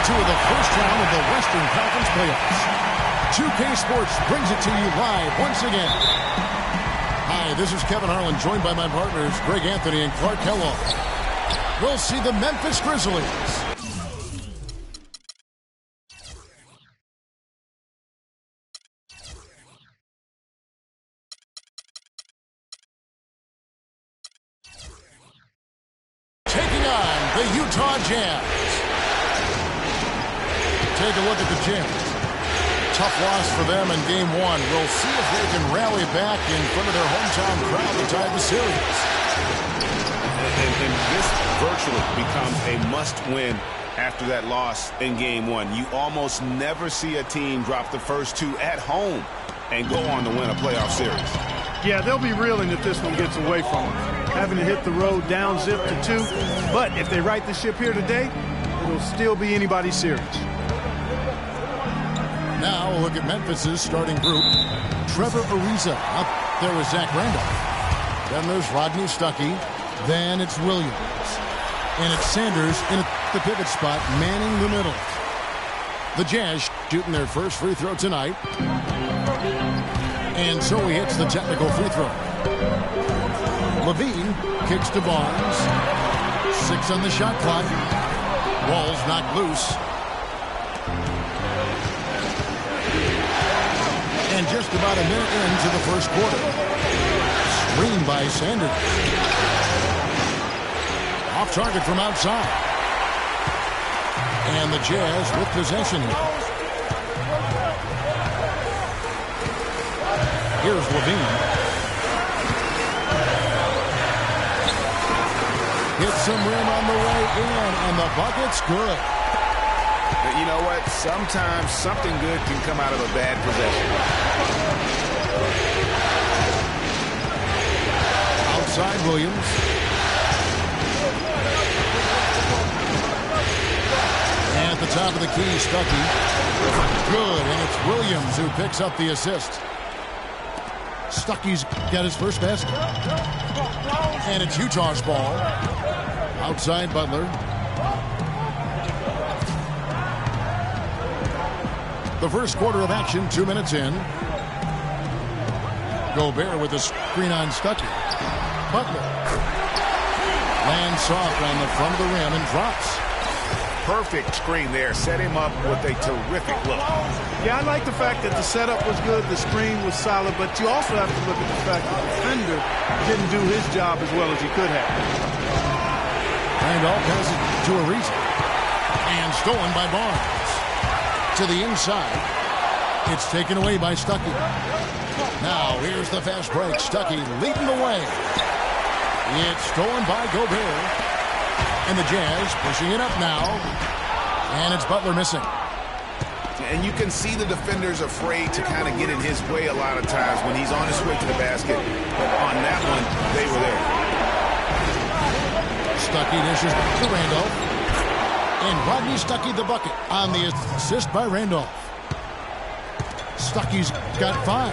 2 of the first round of the Western Conference playoffs. 2K Sports brings it to you live once again. Hi, this is Kevin Harlan, joined by my partners Greg Anthony and Clark Kellogg. We'll see the Memphis Grizzlies taking on the Utah Jazz. Take a look at the Jazz. Tough loss for them in Game 1. We'll see if they can rally back in front of their hometown crowd to tie the series. And this virtually becomes a must-win after that loss in Game 1. You almost never see a team drop the first 2 at home and go on to win a playoff series. Yeah, they'll be reeling if this one gets away from them, having to hit the road down zip to 2. But if they right the ship here today, it'll still be anybody's series. Now we'll look at Memphis's starting group. Trevor Ariza. Up there is Zach Randolph. Then there's Rodney Stuckey. Then it's Williams. And it's Sanders in the pivot spot, manning the middle. The Jazz shooting their first free throw tonight. And so he hits the technical free throw. Levine kicks to Barnes. 6 on the shot clock. Ball's knocked loose. And just about a minute into the first quarter. Screen by Sanders. Off target from outside. And the Jazz with possession here. Here's Levine. Hits some rim on the way in, and the bucket's good. But you know what? Sometimes something good can come out of a bad possession. Outside Williams. At the top of the key, Stuckey. Good, and it's Williams who picks up the assist. Stuckey's got his first basket. And it's Utah's ball. Outside Butler. The first quarter of action, 2 minutes in. Gobert with a screen on Stuckey. Butler lands soft on the front of the rim and drops. Perfect screen there. Set him up with a terrific look. Yeah, I like the fact that the setup was good, the screen was solid, but you also have to look at the fact that the defender didn't do his job as well as he could have. Randolph passes to Ariza. And stolen by Barnes. To the inside. It's taken away by Stuckey. Now here's the fast break. Stuckey leading the way. It's stolen by Gobert. And the Jazz pushing it up now. And it's Butler missing. And you can see the defenders afraid to kind of get in his way a lot of times when he's on his way to the basket. But on that one, they were there. Stuckey dishes to Randolph. And Rodney Stuckey the bucket on the assist by Randolph. Stuckey's got 5.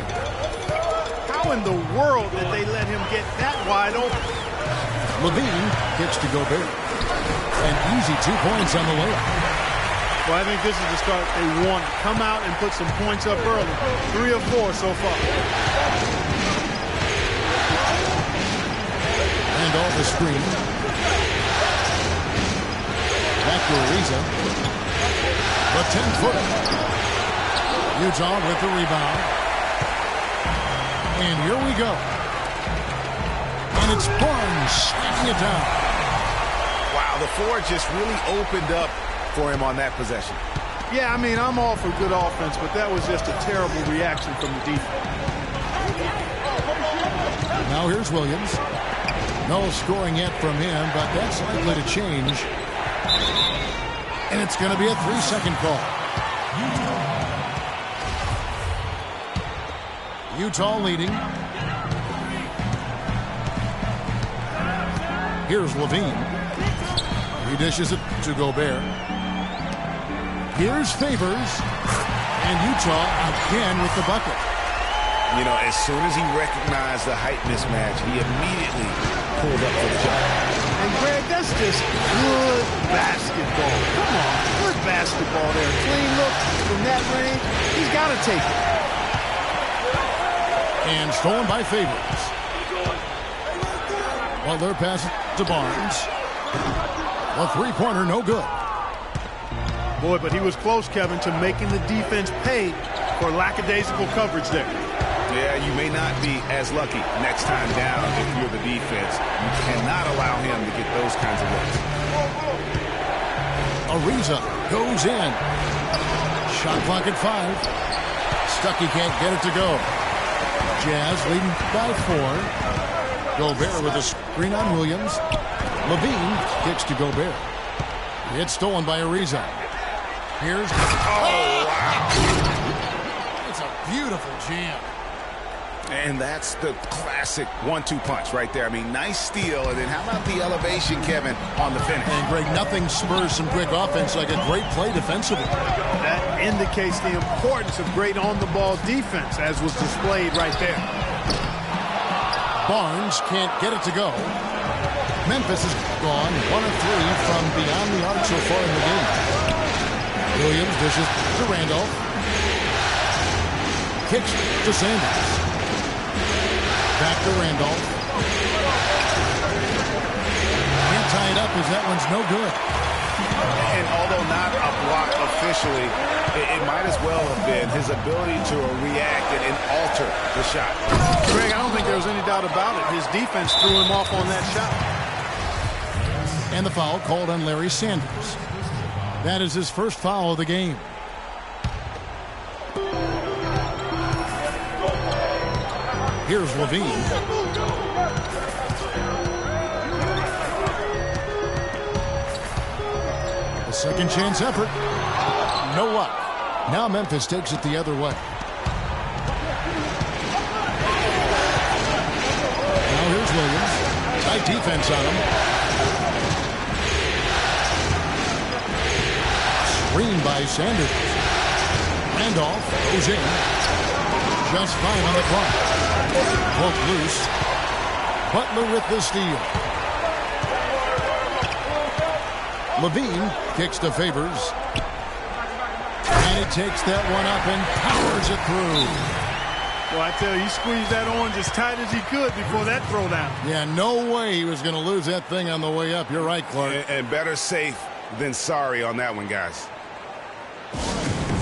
How in the world did they let him get that wide open? Levine kicks to Gobert. An easy 2 points on the layup. Well, I think this is the start they want. Come out and put some points up early. 3 or 4 so far. Randolph the screen. Back to Ariza. The 10-footer. Utah with the rebound. And here we go. And it's Barnes slapping it down. Wow, the floor just really opened up for him on that possession. Yeah, I mean, I'm all for good offense, but that was just a terrible reaction from the defense. Now here's Williams. No scoring yet from him, but that's likely to change. And it's going to be a 3-second call. Utah leading. Here's Levine. He dishes it to Gobert. Here's Favors. And Utah again with the bucket. You know, as soon as he recognized the height mismatch, he immediately pulled up for the shot. And, Greg, that's just good basketball. Come on, good basketball there. Clean look from that range. He's got to take it. And stolen by Favors. Well, they're passing to Barnes. A three-pointer, no good. Boy, but he was close, Kevin, to making the defense pay for lackadaisical coverage there. Yeah, you may not be as lucky next time down if you're the defense. You cannot allow him to get those kinds of looks. Ariza goes in. Shot clock at 5. Stuckey can't get it to go. Jazz leading by 4. Gobert with a screen on Williams. Levine kicks to Gobert. It's stolen by Ariza. Here's... Oh, wow. It's a beautiful jam. And that's the classic 1-2 punch right there. I mean, nice steal. And then how about the elevation, Kevin, on the finish? And, Greg, nothing spurs some quick offense like a great play defensively. That indicates the importance of great on-the-ball defense, as was displayed right there. Barnes can't get it to go. Memphis is gone 1 of 3 from beyond the arc so far in the game. Williams dishes to Randolph. Kicks to Sanders. Back to Randolph. Can't tie it up as that one's no good. And although not a block officially, it might as well have been his ability to react and alter the shot. Greg, I don't think there was any doubt about it. His defense threw him off on that shot. And the foul called on Larry Sanders. That is his first foul of the game. Here's Levine. A second chance effort. No luck. Now Memphis takes it the other way. Now here's Williams. Tight defense on him. Screen by Sanders. Randolph goes in. Just 5 on the clock. Broke loose. Butler with the steal. Levine kicks to Favors. And he takes that one up and powers it through. Well, I tell you, he squeezed that orange as tight as he could before that throwdown. Yeah, no way he was going to lose that thing on the way up. You're right, Clark. And better safe than sorry on that one, guys.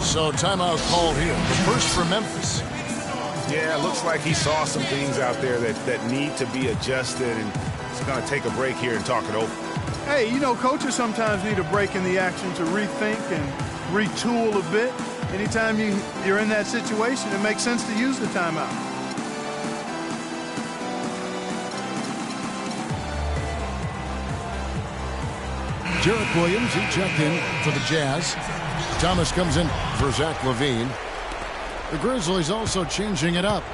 So timeout called here. The first for Memphis. Yeah, it looks like he saw some things out there that need to be adjusted, and he's going to take a break here and talk it over. Hey, you know, coaches sometimes need a break in the action to rethink and retool a bit. Anytime you're in that situation, it makes sense to use the timeout. Jarrett Williams, he checked in for the Jazz. Thomas comes in for Zach LaVine. The Grizzlies also changing it up.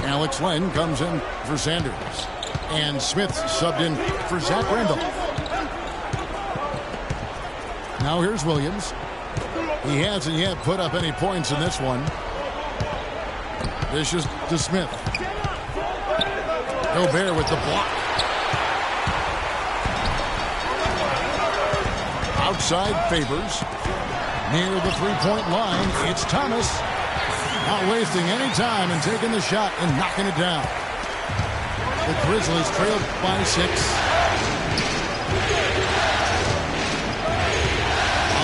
Alex Len comes in for Sanders. And Smith subbed in for Zach Randolph. Now here's Williams. He hasn't yet put up any points in this one. Dishes to Smith. Gobert with the block. Outside Favors. Near the three-point line, it's Thomas. Not wasting any time and taking the shot and knocking it down. The Grizzlies trailed by 6.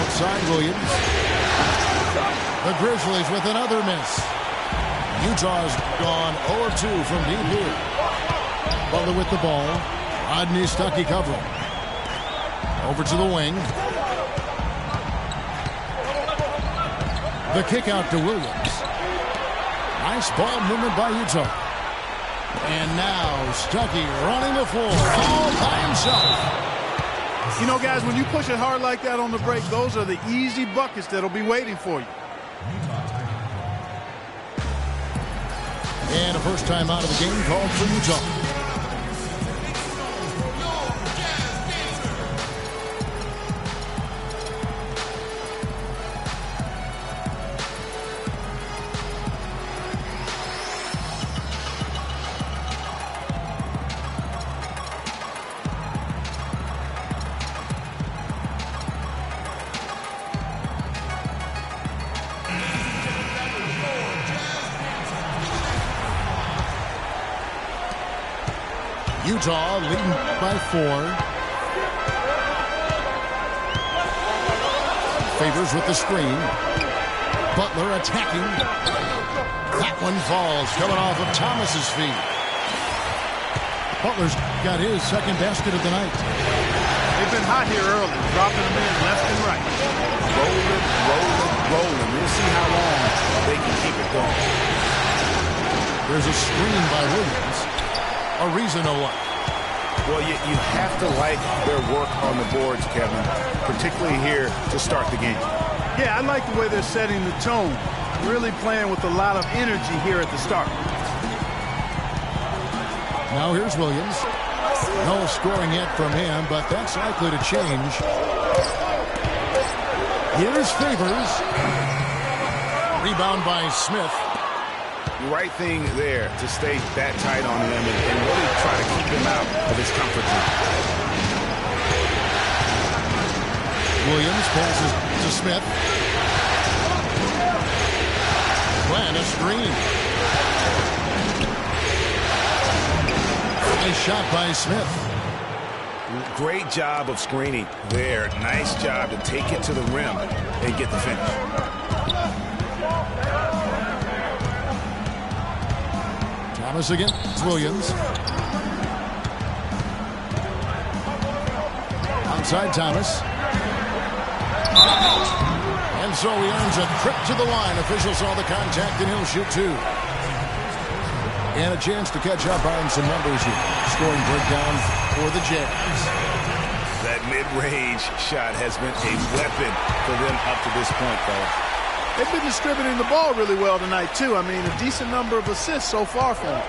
Outside Williams. The Grizzlies with another miss. Utah's gone 0-2 from deep here. Butler with the ball. Rodney Stuckey covering. Over to the wing. The kick out to Williams. Nice ball movement by Utah. And now Stuckey running the floor all by himself. You know, guys, when you push it hard like that on the break, those are the easy buckets that'll be waiting for you. And a first time out of the game called for Utah. Utah leading by 4. Favors with the screen. Butler attacking. That one falls, coming off of Thomas's feet. Butler's got his second basket of the night. They've been hot here early, dropping them in left and right. Rolling, rolling, rolling. We'll see how long they can keep it going. There's a screen by Williams. Ariza no look. Well, you have to like their work on the boards, Kevin, particularly here to start the game. Yeah, I like the way they're setting the tone. Really playing with a lot of energy here at the start. Now here's Williams. No scoring yet from him, but that's likely to change. Here's Favors. Rebound by Smith. The right thing there to stay that tight on him and really try to keep him out of his comfort zone. Williams passes to Smith. Plant a screen. Nice shot by Smith. Great job of screening there. Nice job to take it to the rim and get the finish. Thomas against Williams. Outside Thomas. And so he earns a trip to the line. Officials saw the contact and he'll shoot 2. And a chance to catch up on some numbers here. Scoring breakdown for the Jazz. That mid-range shot has been a weapon for them up to this point, though. They've been distributing the ball really well tonight, too. I mean, a decent number of assists so far for him.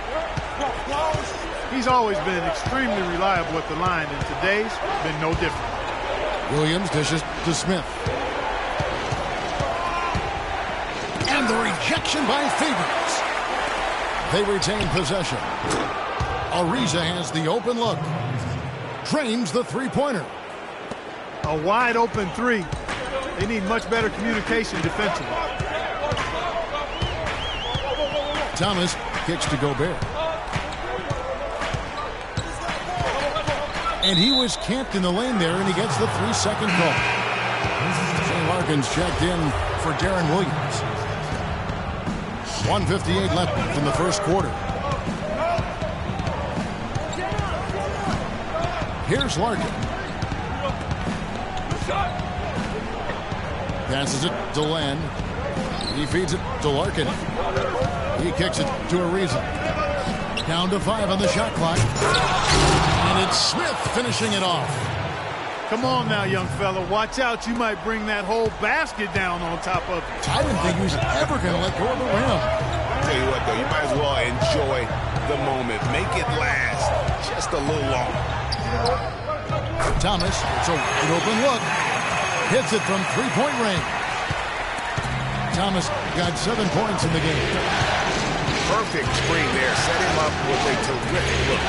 He's always been extremely reliable at the line, and today's been no different. Williams dishes to Smith. And the rejection by Favors. They retain possession. Ariza has the open look. Drains the three-pointer. A wide-open 3. They need much better communication defensively. Thomas kicks to Gobert. And he was camped in the lane there, and he gets the 3-second call. Shane Larkins checked in for Darren Williams. 1:58 left in the first quarter. Here's Larkin. Passes it to Len. He feeds it to Larkin. He kicks it to Ariza. Down to 5 on the shot clock. And it's Smith finishing it off. Come on now, young fella. Watch out. You might bring that whole basket down on top of it. I didn't think he was ever going to let go of the rim. I'll tell you what, though, you might as well enjoy the moment. Make it last just a little longer. Thomas, it's a wide open look. Hits it from three-point range. Thomas got 7 points in the game. Perfect screen there. Set him up with a terrific look.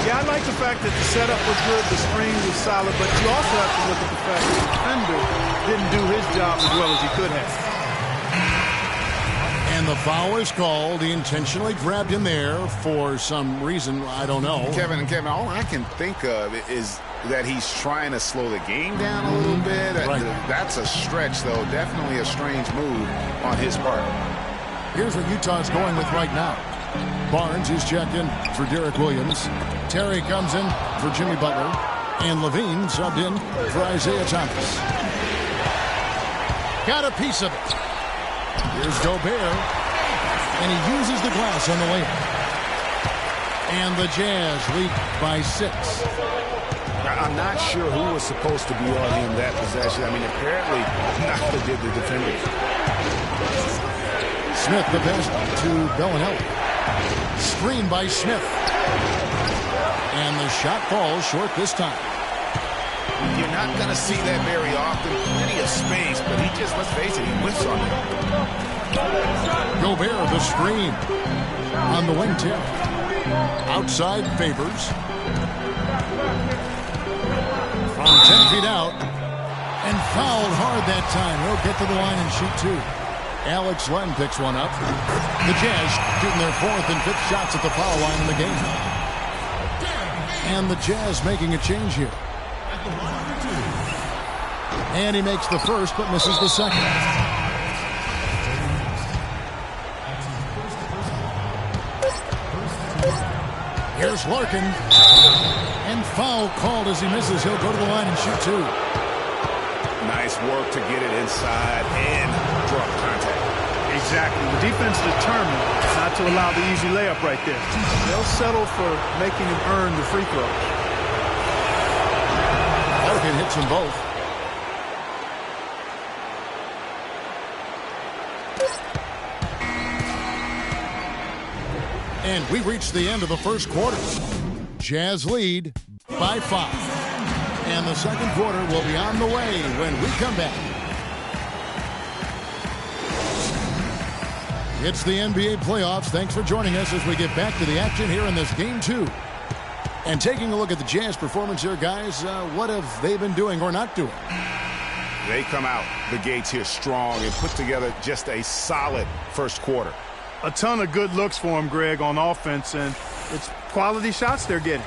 Yeah, I like the fact that the setup was good, the screen was solid, but you also have to look at the fact that the defender didn't do his job as well as he could have. And the foul is called. He intentionally grabbed him there for some reason. I don't know. Kevin, all I can think of is that he's trying to slow the game down a little bit. Right. That's a stretch, though. Definitely a strange move on his part. Here's what Utah's going with right now. Barnes is checked in for Derek Williams. Terry comes in for Jimmy Butler. And Levine subbed in for Isaiah Thomas. Got a piece of it. Here's Gobert. And he uses the glass on the layup. And the Jazz lead by 6. I'm not sure who was supposed to be on him that possession. I mean, apparently neither did the defenders. Smith the pass to Bellinelli. Screen by Smith. And the shot falls short this time. You're not going to see that very often. Plenty of space, but he just, let's face it, he whiffs on it. Gobert the screen on the wingtip. Outside Favors. From 10 feet out. And fouled hard that time. He'll get to the line and shoot 2. Alex Len picks one up. The Jazz shooting their 4th and 5th shots at the foul line in the game. And the Jazz making a change here. And he makes the first but misses the second. Here's Larkin. And foul called as he misses. He'll go to the line and shoot two. Nice work to get it inside and drop contact. Exactly. The defense determined not to allow the easy layup right there. They'll settle for making him earn the free throws. Larkin hits them both. And we reached the end of the first quarter. Jazz lead by 5. And the second quarter will be on the way when we come back. It's the NBA playoffs. Thanks for joining us as we get back to the action here in this game 2. And taking a look at the Jazz performance here, guys, what have they been doing or not doing? They come out the gates here strong and put together just a solid first quarter. A ton of good looks for him, Greg, on offense, and it's quality shots they're getting.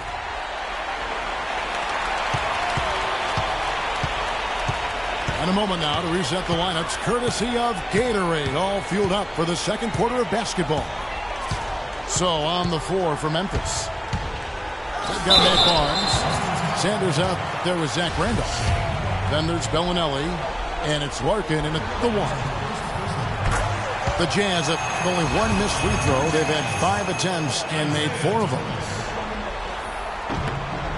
And a moment now to reset the lineups, courtesy of Gatorade, all fueled up for the second quarter of basketball. So on the floor for Memphis. They've got Matt Barnes. Sanders out there with Zach Randolph. Then there's Bellinelli, and it's Larkin in at the 1. The Jazz have only one missed free throw. They've had 5 attempts and made 4 of them.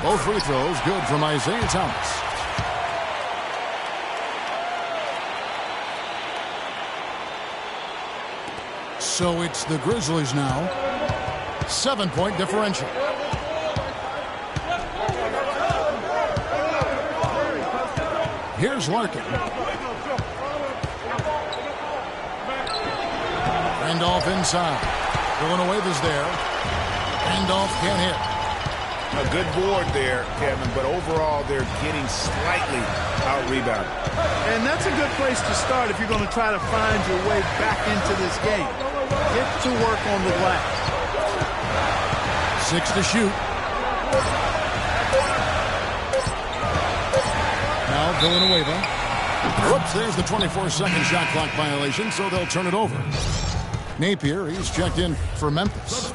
Both free throws good from Isaiah Thomas. So it's the Grizzlies now. 7-point differential. Here's Larkin. Randolph inside. Villanueva's there. Randolph can't hit. A good board there, Kevin, but overall they're getting slightly out-rebounded. And that's a good place to start if you're going to try to find your way back into this game. Get to work on the glass. 6 to shoot. Now Villanueva. Whoops, there's the 24-second shot clock violation, so they'll turn it over. Napier, he's checked in for Memphis.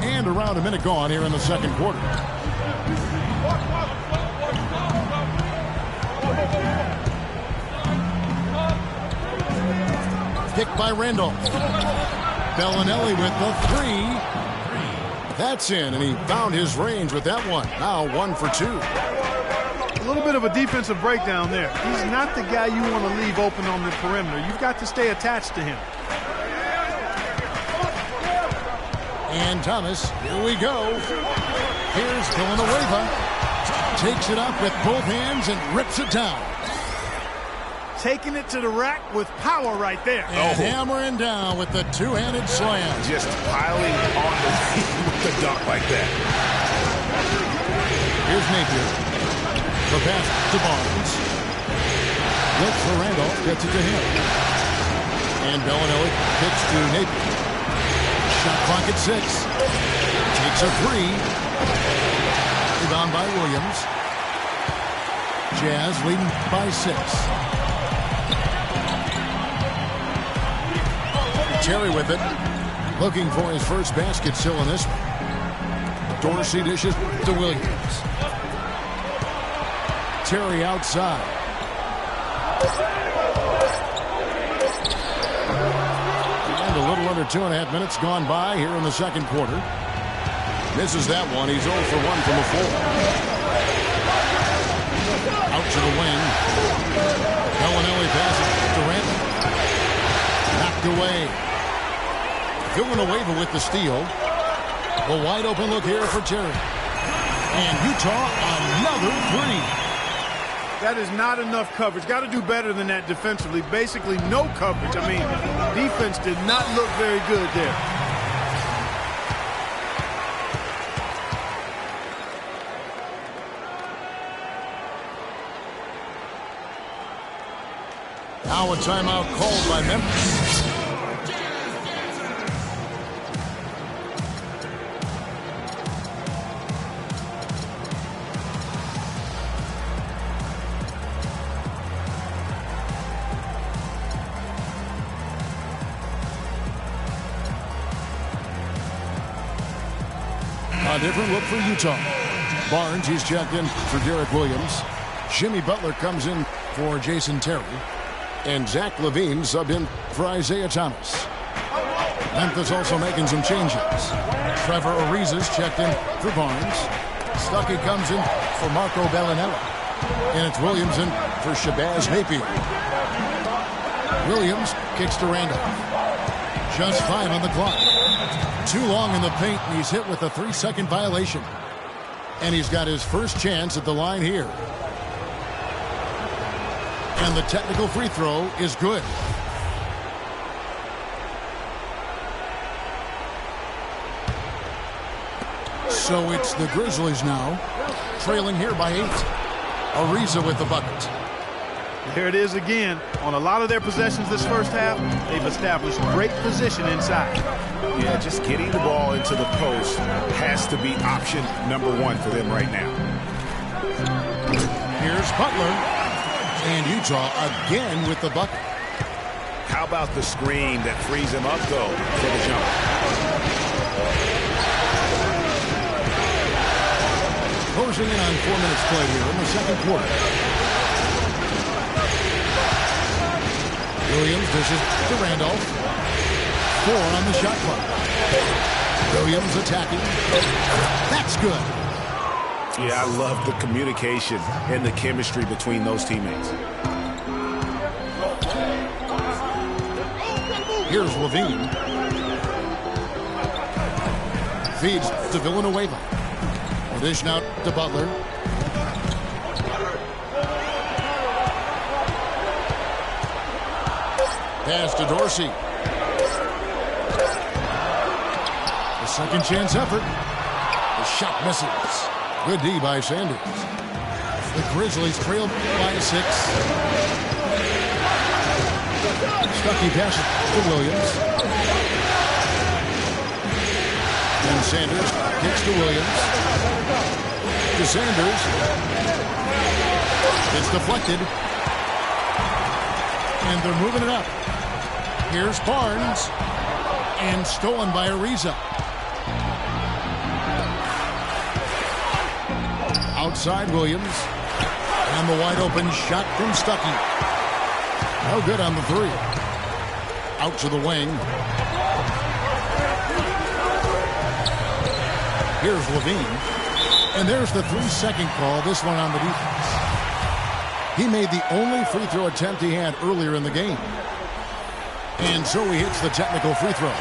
And around a minute gone here in the second quarter. Picked by Randolph. Bellinelli with the 3. That's in, and he found his range with that one. Now 1 for 2. A little bit of a defensive breakdown there. He's not the guy you want to leave open on the perimeter. You've got to stay attached to him. And Thomas, here we go. Here's Villanueva. Takes it up with both hands and rips it down. Taking it to the rack with power right there. And hammering down with the two-handed slam. Just piling on with the dunk like that. Here's Napier. The pass to Barnes. Looks for Randolph, gets it to him. And Bellinelli kicks to Napier. Shot clock at 6. Takes a 3. Rebound by Williams. Jazz leading by 6. Terry with it. Looking for his first basket still in this one. Dorsey dishes to Williams. Terry outside. And a little under 2.5 minutes gone by here in the second quarter. Misses that one. He's 0 for 1 from the floor. Out to the wing. Bellinelli passes to Randall. Knocked away. Villanueva with the steal. A wide open look here for Terry. And Utah another 3. That is not enough coverage. Got to do better than that defensively. Basically no coverage. I mean, defense did not look very good there. Now a timeout called by Memphis. A different look for Utah. Barnes, he's checked in for Derek Williams. Jimmy Butler comes in for Jason Terry. And Zach LaVine subbed in for Isaiah Thomas. Memphis also making some changes. Trevor Ariza's checked in for Barnes. Stuckey comes in for Marco Bellinelli. And it's Williams in for Shabazz Napier. Williams kicks to Randolph. Just 5 on the clock. Too long in the paint, and he's hit with a 3-second violation. And he's got his first chance at the line here. And the technical free throw is good. So it's the Grizzlies now, trailing here by 8. Ariza with the bucket. There it is again. On a lot of their possessions this first half, they've established great position inside. Yeah, just getting the ball into the post has to be option number 1 for them right now. Here's Butler. And Utah again with the bucket. How about the screen that frees him up, though, for the jump? Closing in on 4 minutes played here in the second quarter. Williams dishes to Randolph. 4 on the shot clock. Williams attacking. That's good. Yeah, I love the communication and the chemistry between those teammates. Here's LaVine. Feeds to Villanueva. Dish out to Butler. Pass to Dorsey. The second chance effort. The shot misses. Good D by Sanders. The Grizzlies trail by 6. Stuckey passes to Williams. And Sanders kicks to Williams. To Sanders. It's deflected. And they're moving it up. Here's Barnes. And stolen by Ariza. Outside Williams. And the wide open shot from Stuckey. No good on the 3. Out to the wing. Here's LaVine. And there's the 3-second call, this one on the defense. He made the only free throw attempt he had earlier in the game. And so he hits the technical free throw.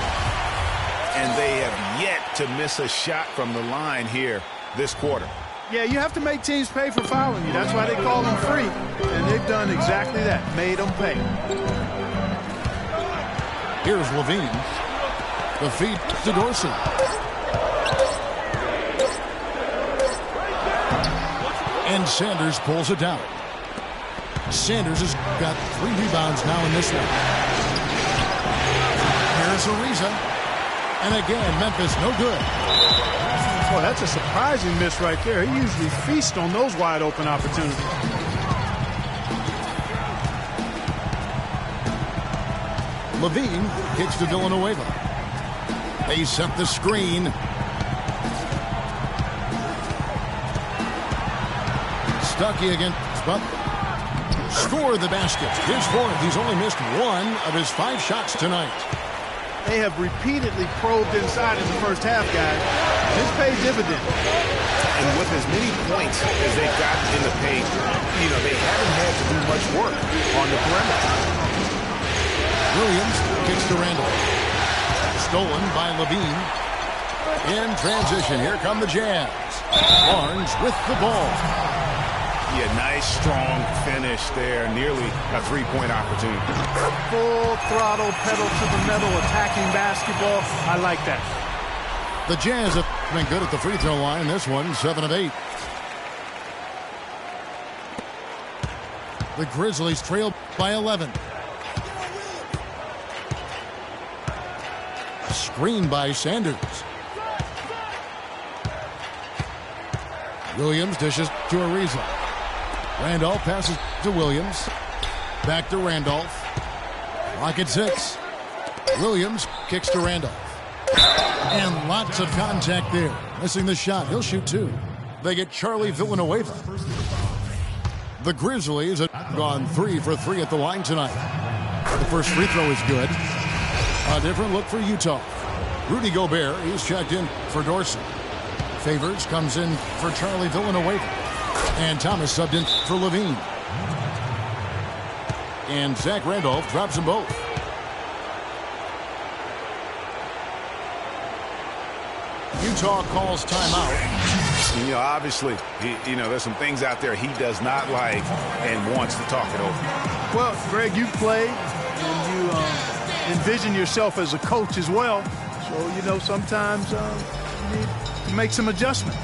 And they have yet to miss a shot from the line here this quarter. Yeah, you have to make teams pay for fouling you. That's why they call them free. And they've done exactly that, made them pay. Here's LaVine. The feed to Dorsey. And Sanders pulls it down. Sanders has got 3 rebounds now in this one. Here's Ariza. And again, Memphis no good. Boy, that's a surprising miss right there. He usually feasts on those wide open opportunities. LaVine kicks to Villanueva. They set the screen. Stuckey against Butler. Score the basket. His 4th. He's only missed 1 of his 5 shots tonight. They have repeatedly probed inside in the first half, guys. This pays dividends. And with as many points as they've gotten in the paint, you know, they haven't had to do much work on the perimeter. Williams kicks to Randall. Stolen by LaVine. In transition, here come the Jazz. Barnes with the ball. Yeah, nice, strong finish there. Nearly a 3-point opportunity. Full throttle, pedal to the metal, attacking basketball. I like that. The Jazz have been good at the free throw line. This one, 7 of 8. The Grizzlies trail by 11. Screen by Sanders. Williams dishes to Ariza. Randolph passes to Williams. Back to Randolph. Clock at 6. Williams kicks to Randolph. And lots of contact there. missing the shot. He'll shoot 2. They get Charlie Villanueva. The Grizzlies have gone 3 for 3 at the line tonight. The first free throw is good. A different look for Utah. Rudy Gobert, he's checked in for Dorsey. Favors comes in for Charlie Villanueva. And Thomas subbed in for Levine. And Zach Randolph drops them both. Utah calls timeout. You know, obviously, there's some things out there he does not like and wants to talk it over. Well, Greg, you played and you envision yourself as a coach as well. So, sometimes you need to make some adjustments.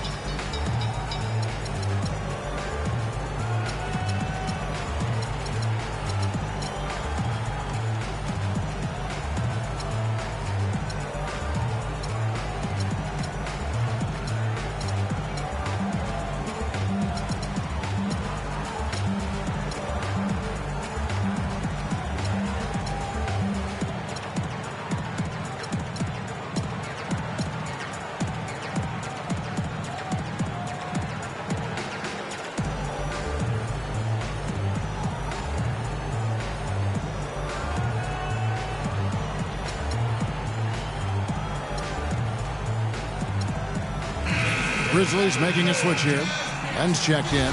Grizzlies making a switch here. Len's checked in.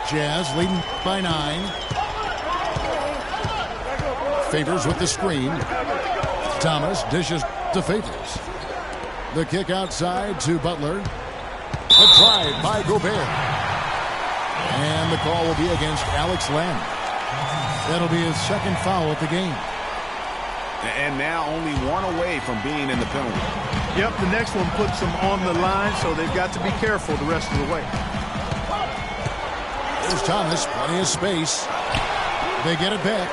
Jazz leading by 9. Favors with the screen. Thomas dishes to Favors. The kick outside to Butler. The drive by Gobert. And the call will be against Alex Len. That'll be his second foul at the game. And now only 1 away from being in the penalty. Yep, the next one puts them on the line, so they've got to be careful the rest of the way. There's Thomas, plenty of space. They get it back.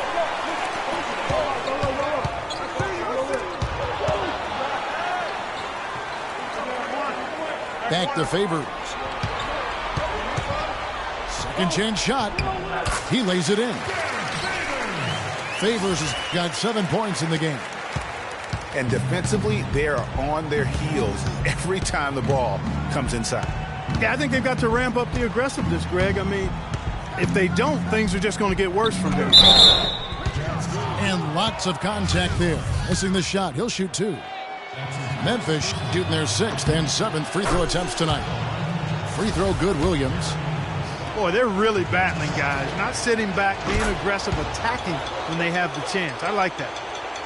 Back to Favors. Second chance shot. He lays it in. Favors has got 7 points in the game. And defensively, they are on their heels every time the ball comes inside. Yeah, I think they've got to ramp up the aggressiveness, Greg. I mean, if they don't, things are just going to get worse from there. And lots of contact there. Missing the shot. He'll shoot 2. Memphis shooting their 6th and 7th free throw attempts tonight. Free throw good, Williams. Boy, they're really battling, guys. Not sitting back, being aggressive, attacking when they have the chance. I like that.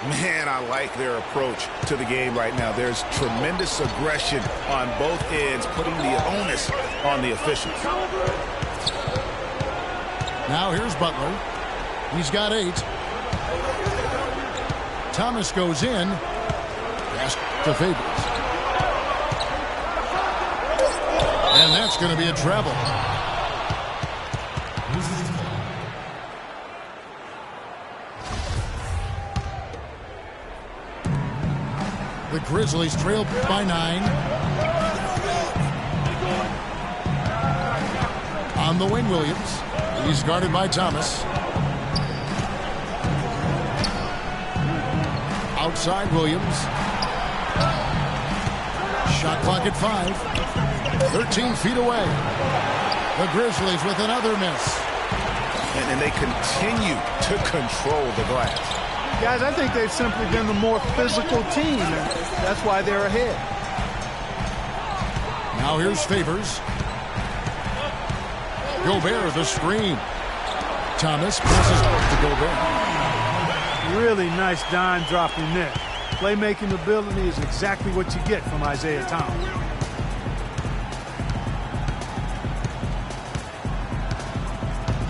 Man, I like their approach to the game right now. There's tremendous aggression on both ends, putting the onus on the officials. Now here's Butler. He's got 8. Thomas goes in. Pass to Favors. And that's going to be a travel. The Grizzlies trail by 9. On the wing, Williams. He's guarded by Thomas. Outside, Williams. Shot clock at 5. 13 feet away. The Grizzlies with another miss. And they continue to control the glass. Guys, I think they've simply been the more physical team, and that's why they're ahead. Now here's Favors. Gobert, the screen. Thomas passes to Gobert. Really nice dime dropping there. Playmaking ability is exactly what you get from Isaiah Thomas.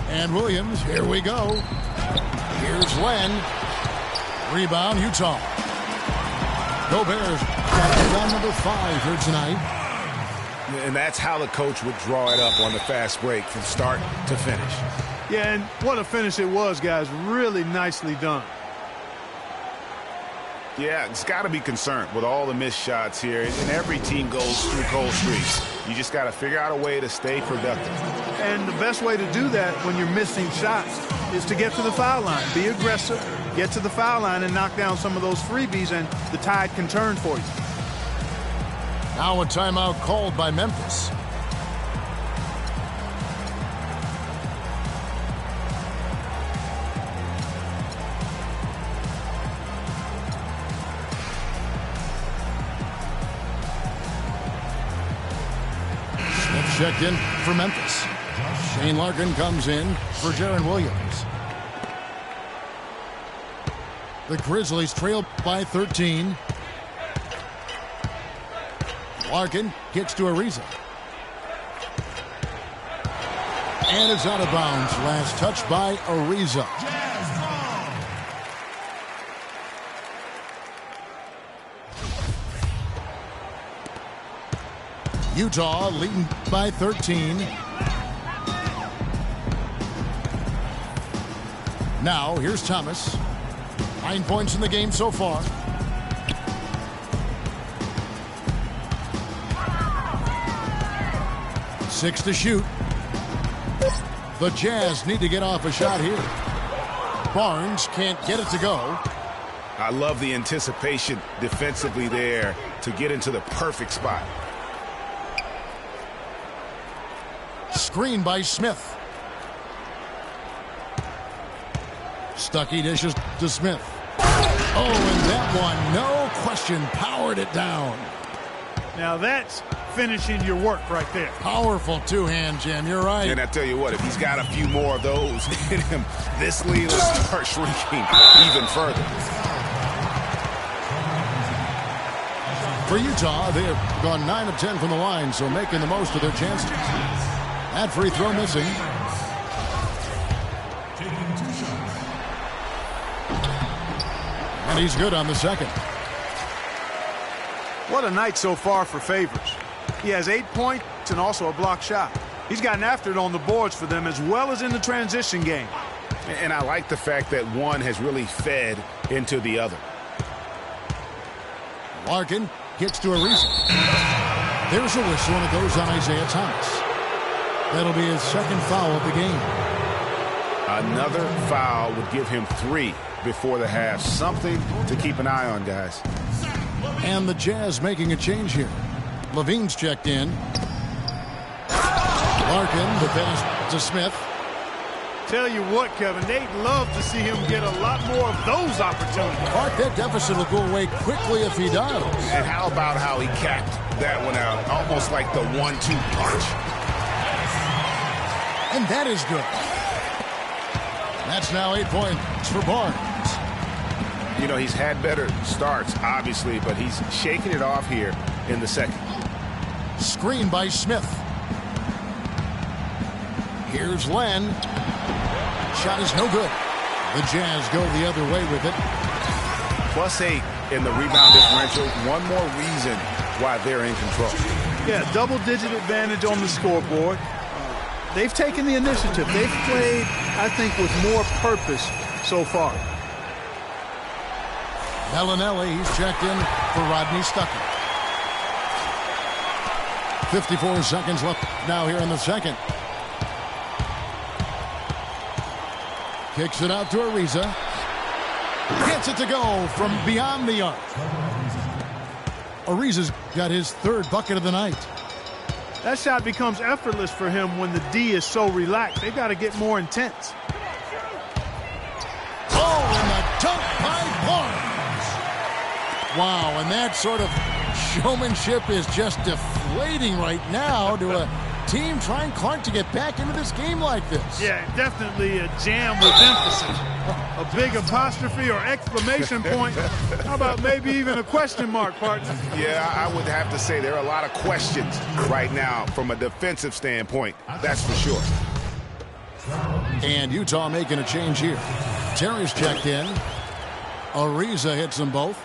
And Williams, here we go. Here's Len. Rebound, Utah. Gobert's got gun number 5 here tonight. And that's how the coach would draw it up on the fast break from start to finish. Yeah, and what a finish it was, guys. Really nicely done. Yeah, it's got to be concerned with all the missed shots here. And every team goes through cold streaks. You just got to figure out a way to stay productive. And the best way to do that when you're missing shots is to get to the foul line. Be aggressive, get to the foul line, and knock down some of those freebies, and the tide can turn for you. Now a timeout called by Memphis. Smith checked in for Memphis. Shane Larkin comes in for Jaron Williams. The Grizzlies trail by 13. Larkin gets to Ariza. And it's out of bounds. Last touch by Ariza. Utah leading by 13. Now here's Thomas. 9 points in the game so far. Six to shoot. The Jazz need to get off a shot here. Barnes can't get it to go. I love the anticipation defensively there to get into the perfect spot. Screen by Smith. Stuckey dishes to Smith. Oh, and that one, no question, powered it down. Now that's finishing your work right there. Powerful two-hand jam, you're right. And I tell you what, if he's got a few more of those in him, this lead will start shrinking even further. For Utah, they have gone 9 of 10 from the line, so making the most of their chances. That free throw missing. And he's good on the second. What a night so far for Favors. He has 8 points and also a block shot. He's gotten after it on the boards for them as well as in the transition game. And I like the fact that one has really fed into the other. Larkin gets to Ariza. There's a whistle and it goes on Isaiah Thomas. That'll be his second foul of the game. Another foul would give him 3 before the half. Something to keep an eye on, guys. And the Jazz making a change here. Levine's checked in. Larkin, the pass to Smith. Tell you what, Kevin, they'd love to see him get a lot more of those opportunities. Clark, that deficit will go away quickly if he does. And how about how he capped that one out? Almost like the 1-2 punch. And that is good. That's now 8 points for Barnes. You know, he's had better starts, obviously, but he's shaking it off here in the second. Screen by Smith. Here's Len. Shot is no good. The Jazz go the other way with it. +8 in the rebound differential. One more reason why they're in control. Yeah, double-digit advantage on the scoreboard. They've taken the initiative. They've played, I think, with more purpose so far. Bellinelli, he's checked in for Rodney Stuckey. 54 seconds left now here in the second. Kicks it out to Ariza. Gets it to go from beyond the arc. Ariza's got his 3rd bucket of the night. That shot becomes effortless for him when the D is so relaxed. They've got to get more intense. Oh, and the dunk by Barnes. Wow, and that sort of showmanship is just deflating right now to a team trying Clark to get back into this game like this. Yeah, definitely a jam with emphasis. A big apostrophe or exclamation point. How about maybe even a question mark, partner? Yeah, I would have to say there are a lot of questions right now from a defensive standpoint. That's for sure. And Utah making a change here. Terry's checked in. Ariza hits them both.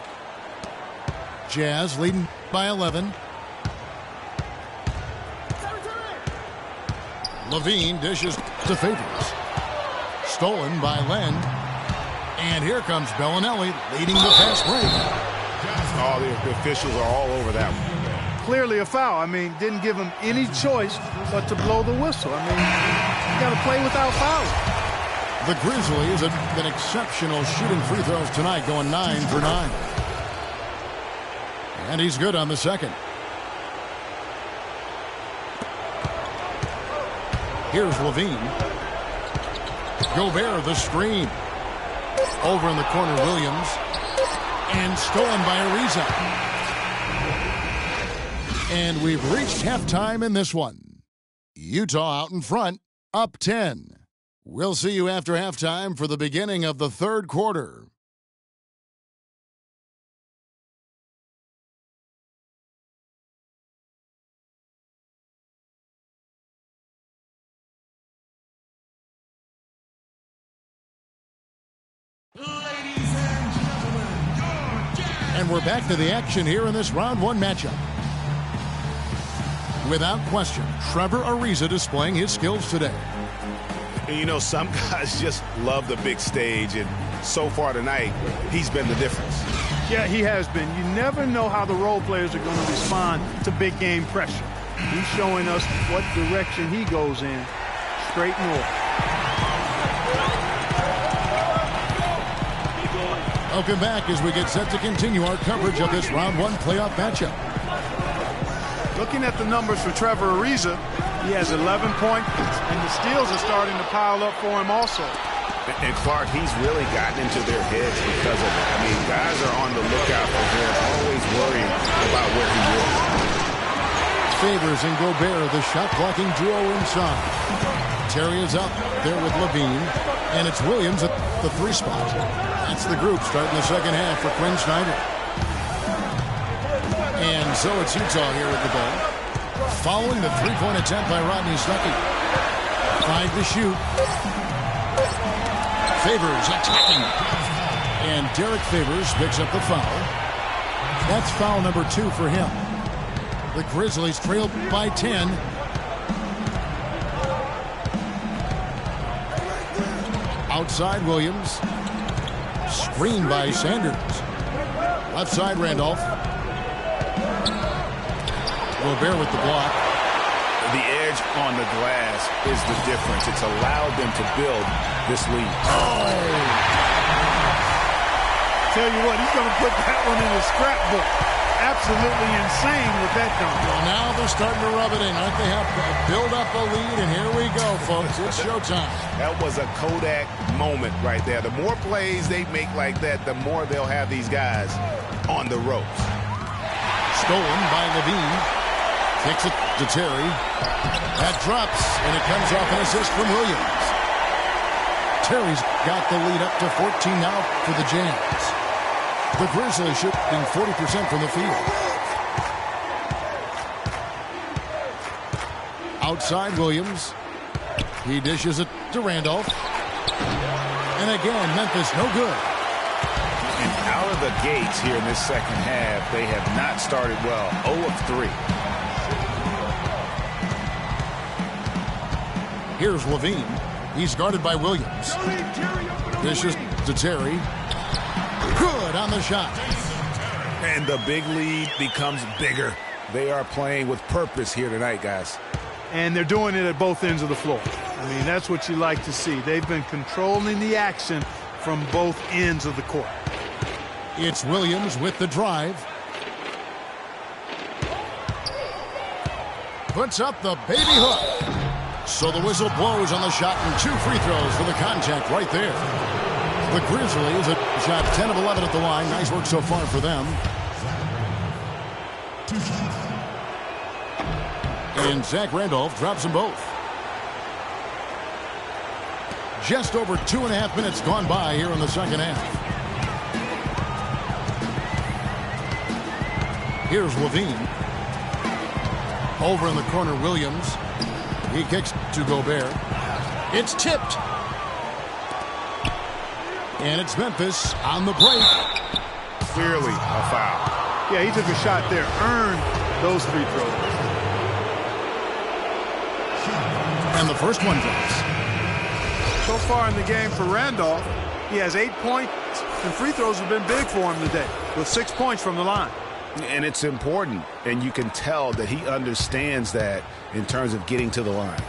Jazz leading by 11. Levine dishes to Favors. Stolen by Len. And here comes Bellinelli leading the fast break. Oh, the officials are all over that one. Clearly a foul. I mean, didn't give him any choice but to blow the whistle. I mean, you got to play without fouling. The Grizzlies have been exceptional shooting free throws tonight, going 9 for 9. And he's good on the second. Here's Levine. Gobert, the screen. Over in the corner, Williams. And stolen by Ariza. And we've reached halftime in this one. Utah out in front, up 10. We'll see you after halftime for the beginning of the third quarter. And we're back to the action here in this round one matchup. Without question, Trevor Ariza displaying his skills today. And you know, some guys just love the big stage, and so far tonight, he's been the difference. Yeah, he has been. You never know how the role players are going to respond to big game pressure. He's showing us what direction he goes in. Straight north. Welcome back as we get set to continue our coverage of this round one playoff matchup. Looking at the numbers for Trevor Ariza, he has 11 points, and the steals are starting to pile up for him also. And Clark, he's really gotten into their heads because of it. I mean, guys are on the lookout for him, always worrying about where he is. Favors and Gobert, the shot-blocking duo inside. Terry is up there with Levine, and it's Williams at the 3 spot. That's the group starting the second half for Quinn Snyder. And so it's Utah here at the ball. Following the three-point attempt by Rodney Stuckey. 5 to shoot. Favors attacking. And Derek Favors picks up the foul. That's foul number 2 for him. The Grizzlies trail by 10. Outside Williams. Screen by Sanders. Left side Randolph. Gobert with the block. The edge on the glass is the difference. It's allowed them to build this lead. Tell you what, he's going to put that one in his scrapbook. Absolutely insane with that dunk. Well, now they're starting to rub it in. Aren't they? Have to build up a lead, and here we go, folks. It's showtime. That was a Kodak moment right there. The more plays they make like that, the more they'll have these guys on the ropes. Stolen by Levine. Kicks it to Terry. That drops, and it comes off an assist from Williams. Terry's got the lead up to 14 now for the Jazz. The Grizzlies shooting 40% from the field. Outside Williams. He dishes it to Randolph. And again, Memphis no good. And out of the gates here in this second half, they have not started well. 0 of 3. Here's Levine. He's guarded by Williams. Dishes to Terry. Good on the shot. And the big lead becomes bigger. They are playing with purpose here tonight, guys. And they're doing it at both ends of the floor. I mean, that's what you like to see. They've been controlling the action from both ends of the court. It's Williams with the drive. Puts up the baby hook. So the whistle blows on the shot, and 2 free throws for the contact right there. The Grizzlies have shot 10 of 11 at the line. Nice work so far for them. And Zach Randolph drops them both. Just over 2.5 minutes gone by here in the second half. Here's Levine. Over in the corner, Williams. He kicks to Gobert. It's tipped. And it's Memphis on the break. Clearly a foul. Yeah, he took a shot there. Earned those free throws. And the first one drops. So far in the game for Randolph, he has 8 points, and free throws have been big for him today, with 6 points from the line. And it's important, and you can tell that he understands that in terms of getting to the line.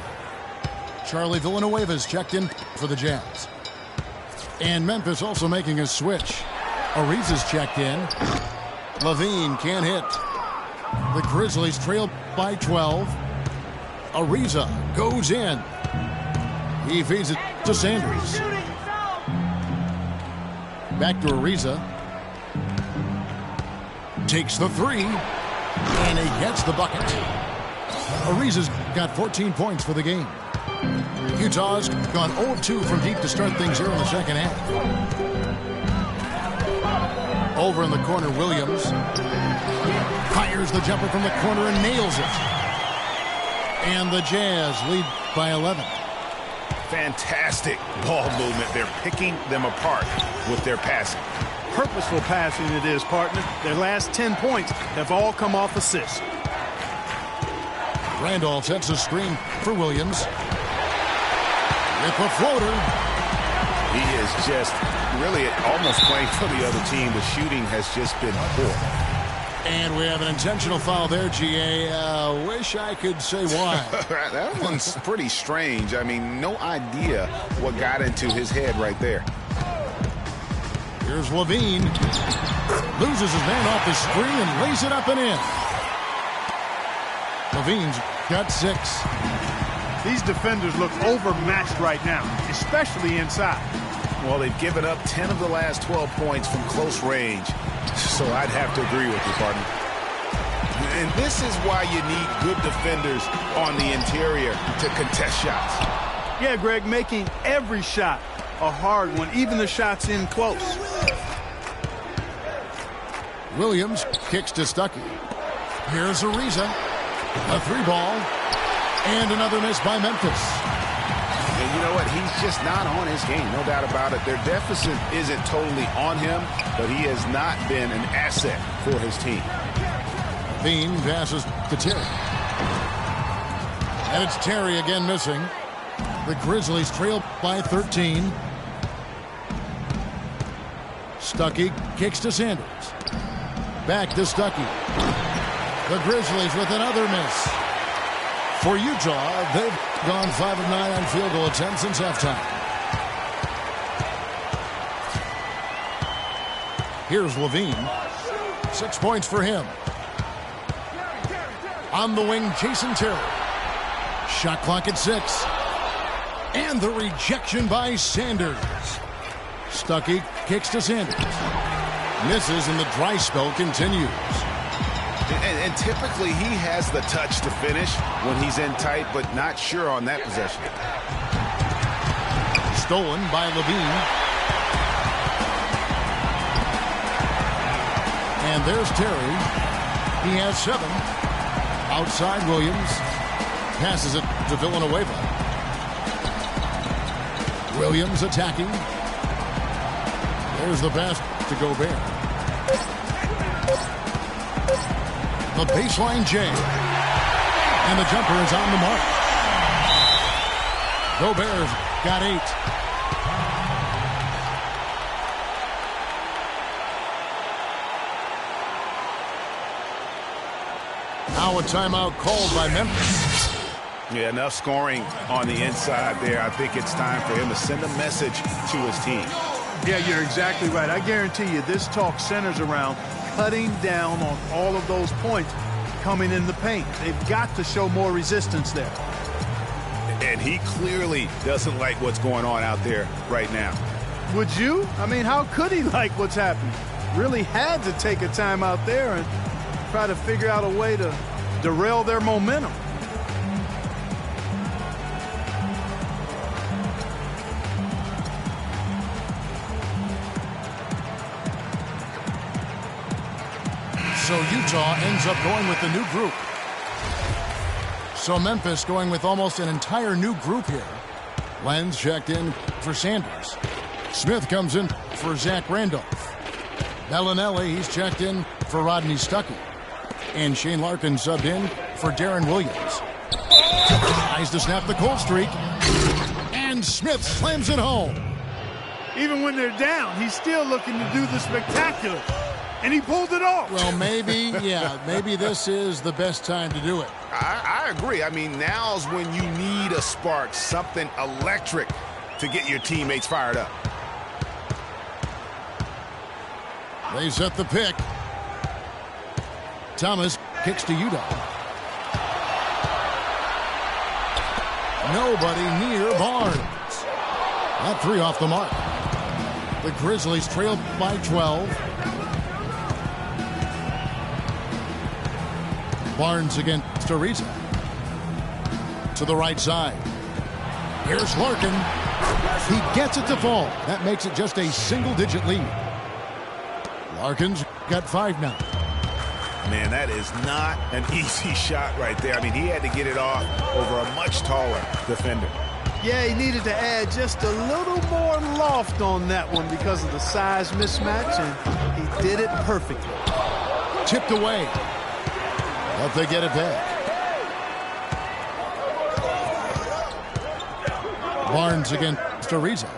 Charlie Villanueva's checked in for the Jazz. And Memphis also making a switch. Ariza's checked in. Levine can't hit. The Grizzlies trail by 12. Ariza goes in. He feeds it to Sanders. Back to Ariza. Takes the three. And he gets the bucket. Ariza's got 14 points for the game. Utah's gone 0-2 from deep to start things here in the second half. Over in the corner, Williams fires the jumper from the corner and nails it. And the Jazz lead by 11. Fantastic ball movement. They're picking them apart with their passing. Purposeful passing it is, partner. Their last 10 points have all come off assists. Randolph sets a screen for Williams. With a floater. He is just really almost playing for the other team. The shooting has just been poor. And we have an intentional foul there, GA. Wish I could say why. That one's pretty strange. I mean, no idea what got into his head right there. Here's Levine. Loses his man off the screen and lays it up and in. Levine's got 6. These defenders look overmatched right now, especially inside. Well, they've given up 10 of the last 12 points from close range. So I'd have to agree with you, partner. And this is why you need good defenders on the interior to contest shots. Yeah, Greg, making every shot a hard one, even the shots in close. Williams kicks to Stuckey. Here's Ariza. A 3-ball. And another miss by Memphis. And you know what? He's just not on his game, no doubt about it. Their deficit isn't totally on him, but he has not been an asset for his team. Bean passes to Terry. And it's Terry again missing. The Grizzlies trail by 13. Stuckey kicks to Sanders. Back to Stuckey. The Grizzlies with another miss. For Utah, they've gone 5 of 9 on field goal attempts since halftime. Here's Levine. 6 points for him. On the wing, Jason Terry. Shot clock at 6. And the rejection by Sanders. Stuckey kicks to Sanders. Misses and the dry spell continues. And typically he has the touch to finish when he's in tight, but not sure on that possession. Stolen by Levine. And there's Terry. He has 7. Outside Williams. Passes it to Villanueva. Williams attacking. There's the pass to Gobert. The baseline J. And the jumper is on the mark. Gobert's got 8. Now a timeout called by Memphis. Yeah, enough scoring on the inside there. I think it's time for him to send a message to his team. Yeah, you're exactly right. I guarantee you this talk centers around cutting down on all of those points coming in the paint. They've got to show more resistance there. And he clearly doesn't like what's going on out there right now. Would you? I mean, how could he like what's happening? Really had to take a time out there and try to figure out a way to derail their momentum. So Utah ends up going with the new group. So Memphis going with almost an entire new group here. Lenz checked in for Sanders. Smith comes in for Zach Randolph. Bellinelli, he's checked in for Rodney Stuckey. And Shane Larkin subbed in for Darren Williams. Tries to snap the cold streak. And Smith slams it home. Even when they're down, he's still looking to do the spectacular. And he pulled it off. Well, maybe, yeah, maybe this is the best time to do it. I agree. I mean, now's when you need a spark, something electric to get your teammates fired up. They set the pick. Thomas kicks to Udall. Nobody near Barnes. That three off the mark. The Grizzlies trail by 12. Barnes against Ariza. To the right side. Here's Larkin. He gets it to fall. That makes it just a single-digit lead. Larkin's got 5 now. Man, that is not an easy shot right there. I mean, he had to get it off over a much taller defender. Yeah, he needed to add just a little more loft on that one because of the size mismatch, and he did it perfectly. Tipped away. But they get it back. Barnes against Ariza.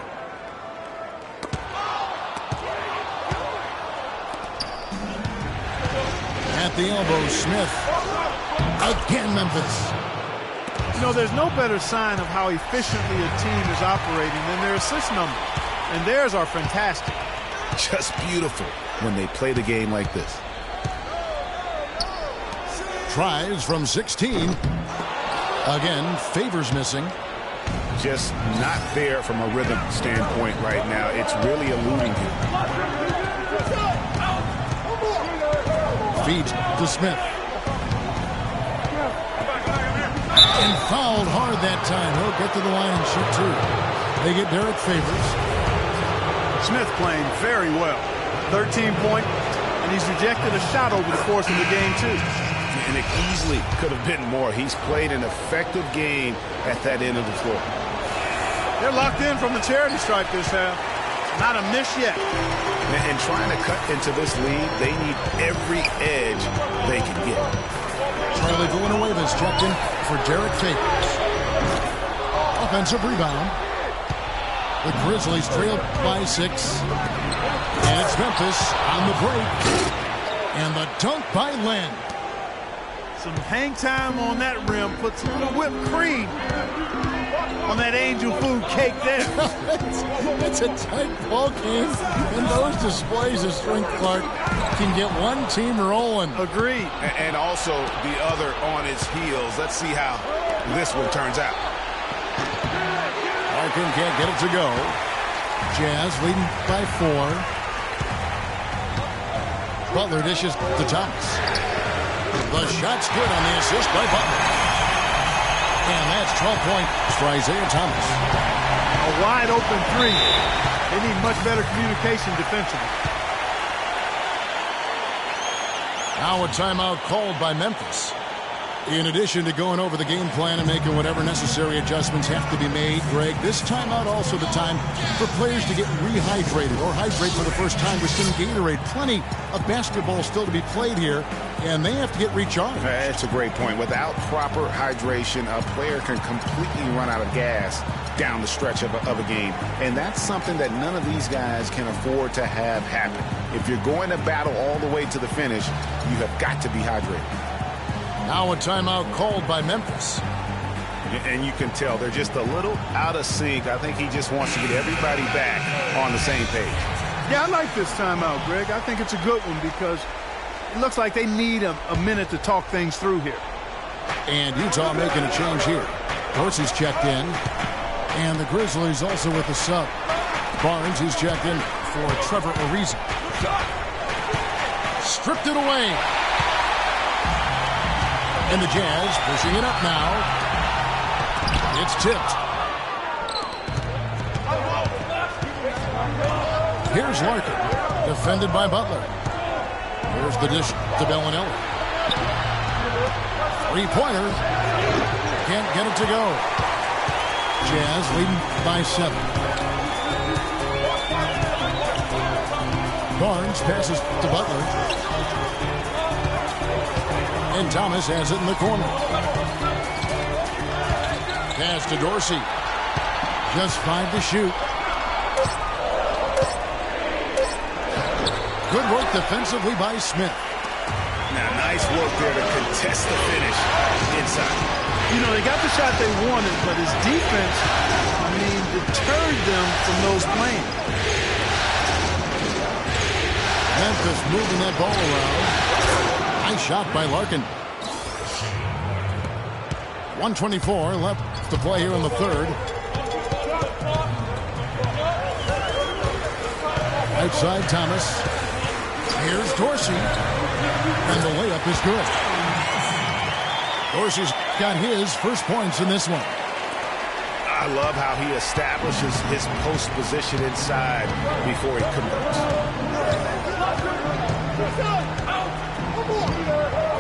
At the elbow, Smith. Again, Memphis. You know, there's no better sign of how efficiently a team is operating than their assist numbers. And theirs are fantastic. Just beautiful when they play the game like this. Tries from 16. Again, Favors missing. Just not there from a rhythm standpoint right now. It's really eluding him. Feeds to Smith. And fouled hard that time. He'll get to the line and shoot two. They get Derek Favors. Smith playing very well. 13 points, and he's rejected a shot over the course of the game, too. And it easily could have been more. He's played an effective game at that end of the floor. They're locked in from the charity stripe this half. Not a miss yet. And trying to cut into this lead, they need every edge they can get. Charlie Villanueva's checked in for Derek Favors. Offensive rebound. The Grizzlies trail by 6. And it's Memphis on the break. And the dunk by Len. Some hang time on that rim puts a little whipped cream on that angel food cake there. It's a tight ball game, and those displays of strength, Clark, can get one team rolling. Agreed. And also the other on his heels. Let's see how this one turns out. Larkin can't get it to go. Jazz leading by 4. Butler dishes to Thomas. The shot's good on the assist by Butler. And that's 12 points for Isaiah Thomas. A wide open 3. They need much better communication defensively. Now a timeout called by Memphis. In addition to going over the game plan and making whatever necessary adjustments have to be made, Greg, this timeout also the time for players to get rehydrated or hydrate for the first time with some Gatorade. Plenty of basketball still to be played here, and they have to get recharged. That's a great point. Without proper hydration, a player can completely run out of gas down the stretch of a game. And that's something that none of these guys can afford to have happen. If you're going to battle all the way to the finish, you have got to be hydrated. Now a timeout called by Memphis. And you can tell they're just a little out of sync. I think he just wants to get everybody back on the same page. Yeah, I like this timeout, Greg. I think it's a good one because it looks like they need a minute to talk things through here. And Utah making a change here. Dorsey's checked in. And the Grizzlies also with the sub. Barnes is checked in for Trevor Ariza. Stripped it away. And the Jazz pushing it up now. It's tipped. Here's Larkin, defended by Butler. Here's the dish to Bellinelli. Three-pointer. Can't get it to go. Jazz leading by 7. Barnes passes to Butler. And Thomas has it in the corner. Pass to Dorsey. Just 5 to shoot. Good work defensively by Smith. Now, nice work there to contest the finish inside. You know, they got the shot they wanted, but his defense, deterred them from those plans. Memphis moving that ball around. Nice shot by Larkin. 1:24 left to play here in the third. Outside Thomas. Here's Dorsey. And the layup is good. Dorsey's got his first points in this one. I love how he establishes his post position inside before he converts.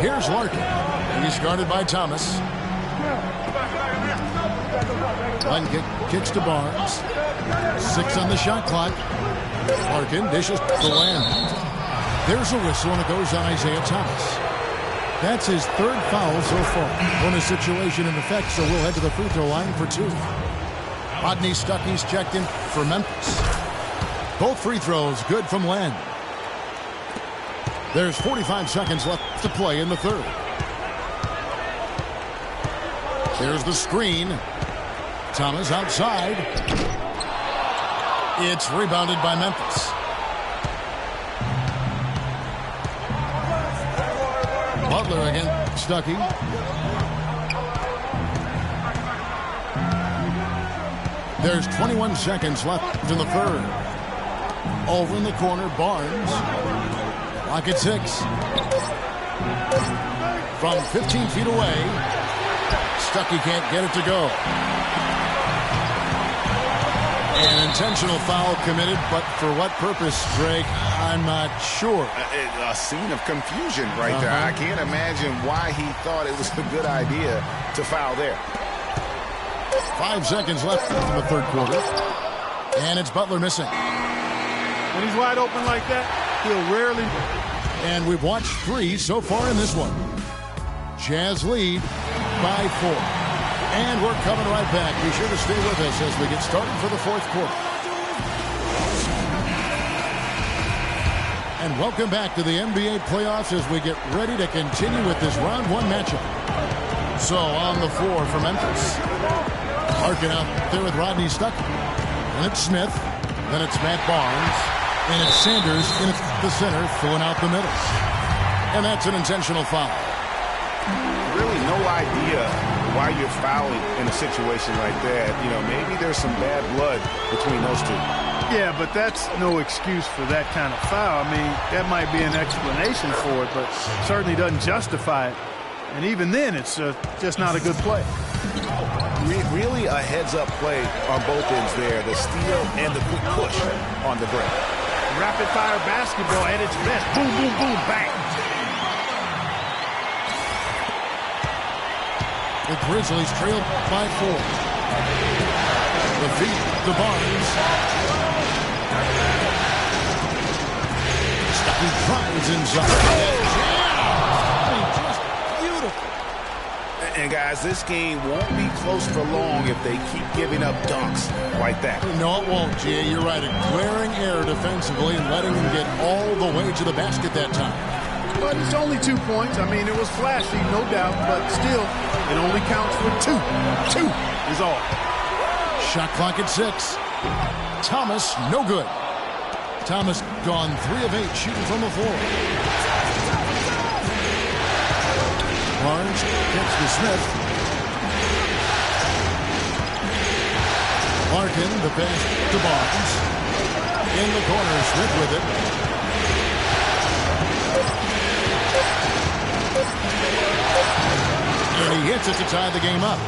Here's Larkin. He's guarded by Thomas. Glenn kicks to Barnes. 6 on the shot clock. Larkin dishes to Land. There's a whistle, and it goes on Isaiah Thomas. That's his third foul so far. Bonus situation in effect, so we'll head to the free throw line for 2. Rodney Stuckey's checked in for Memphis. Both free throws good from Len. There's 45 seconds left to play in the third. There's the screen. Thomas outside. It's rebounded by Memphis. Butler again. Stuckey. There's 21 seconds left in the third. Over in the corner, Barnes. Clock at 6. From 15 feet away, Stuckey can't get it to go. An intentional foul committed, but for what purpose, Greg? I'm not sure. A scene of confusion right there. I can't imagine why he thought it was a good idea to foul there. 5 seconds left in the third quarter. And it's Butler missing. When he's wide open like that, he'll rarely. And we've watched 3 so far in this one. Jazz lead by 4. And we're coming right back. Be sure to stay with us as we get started for the fourth quarter. And welcome back to the NBA playoffs as we get ready to continue with this round 1 matchup. So on the floor for Memphis. Larkin out there with Rodney Stuckey. Then it's Smith. Then it's Matt Barnes. And it's Sanders in the center, filling out the middle. And that's an intentional foul. Really no idea why you're fouling in a situation like that. You know, maybe there's some bad blood between those two. Yeah, but that's no excuse for that kind of foul. I mean, that might be an explanation for it, but certainly doesn't justify it. And even then, it's just not a good play. Really a heads-up play on both ends there. The steal and the quick push on the break. Rapid-fire basketball at its best. Boom, boom, boom, bang. The Grizzlies trail by 4. The feed to Barnes. Stuckey drives inside. Just beautiful. And guys, this game won't be close for long if they keep giving up dunks like that. No, it won't, Jay. You're right. A glaring error defensively and letting them get all the way to the basket that time. But it's only 2 points. I mean, it was flashy, no doubt, but still, it only counts for 2. 2 is all. Shot clock at 6. Thomas, no good. Thomas gone 3 of 8 shooting from the floor. Barnes gets to Smith. Larkin, the pass to Barnes. In the corner, Smith with it. And he hits it to tie the game up.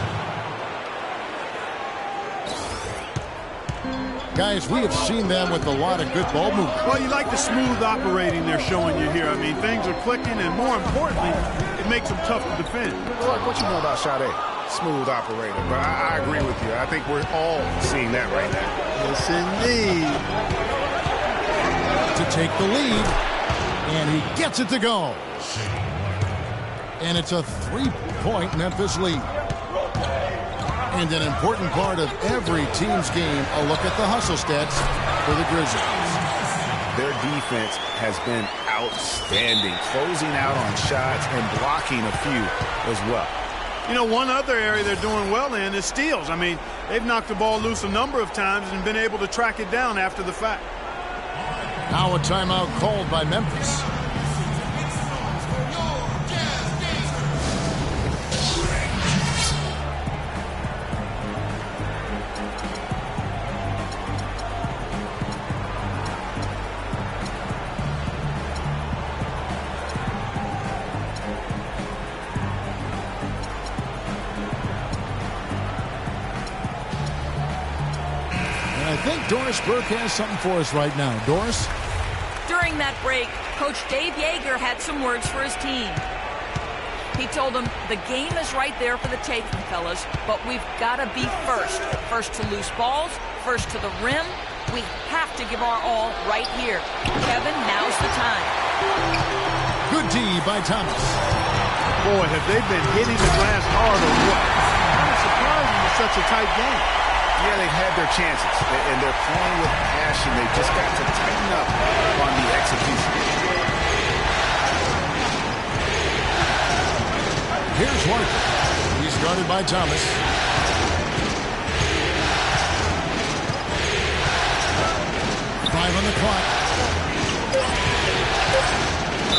Guys, we have seen them with a lot of good ball movement. Well, you like the smooth operating they're showing you here. I mean, things are clicking, and more importantly, it makes them tough to defend. Clark, what you know about Sade? Smooth operator. But I agree with you. I think we're all seeing that right now. Yes, indeed. To take the lead, and he gets it to go. And it's a 3-point Memphis lead. And an important part of every team's game, a look at the hustle stats for the Grizzlies. Their defense has been outstanding, closing out on shots and blocking a few as well. You know, one other area they're doing well in is steals. I mean, they've knocked the ball loose a number of times and been able to track it down after the fact. Now a timeout called by Memphis. Doris Burke has something for us right now. Doris? During that break, Coach Dave Yeager had some words for his team. He told them, the game is right there for the taking, fellas, but we've got to be first. First to loose balls, first to the rim. We have to give our all right here. Kevin, now's the time. Good D by Thomas. Boy, have they been hitting the glass hard or what? Kind of surprising in such a tight game. Yeah, they've had their chances, and they're playing with passion. They just got to tighten up on the execution. Here's Horton. He's guarded by Thomas. Five on the clock.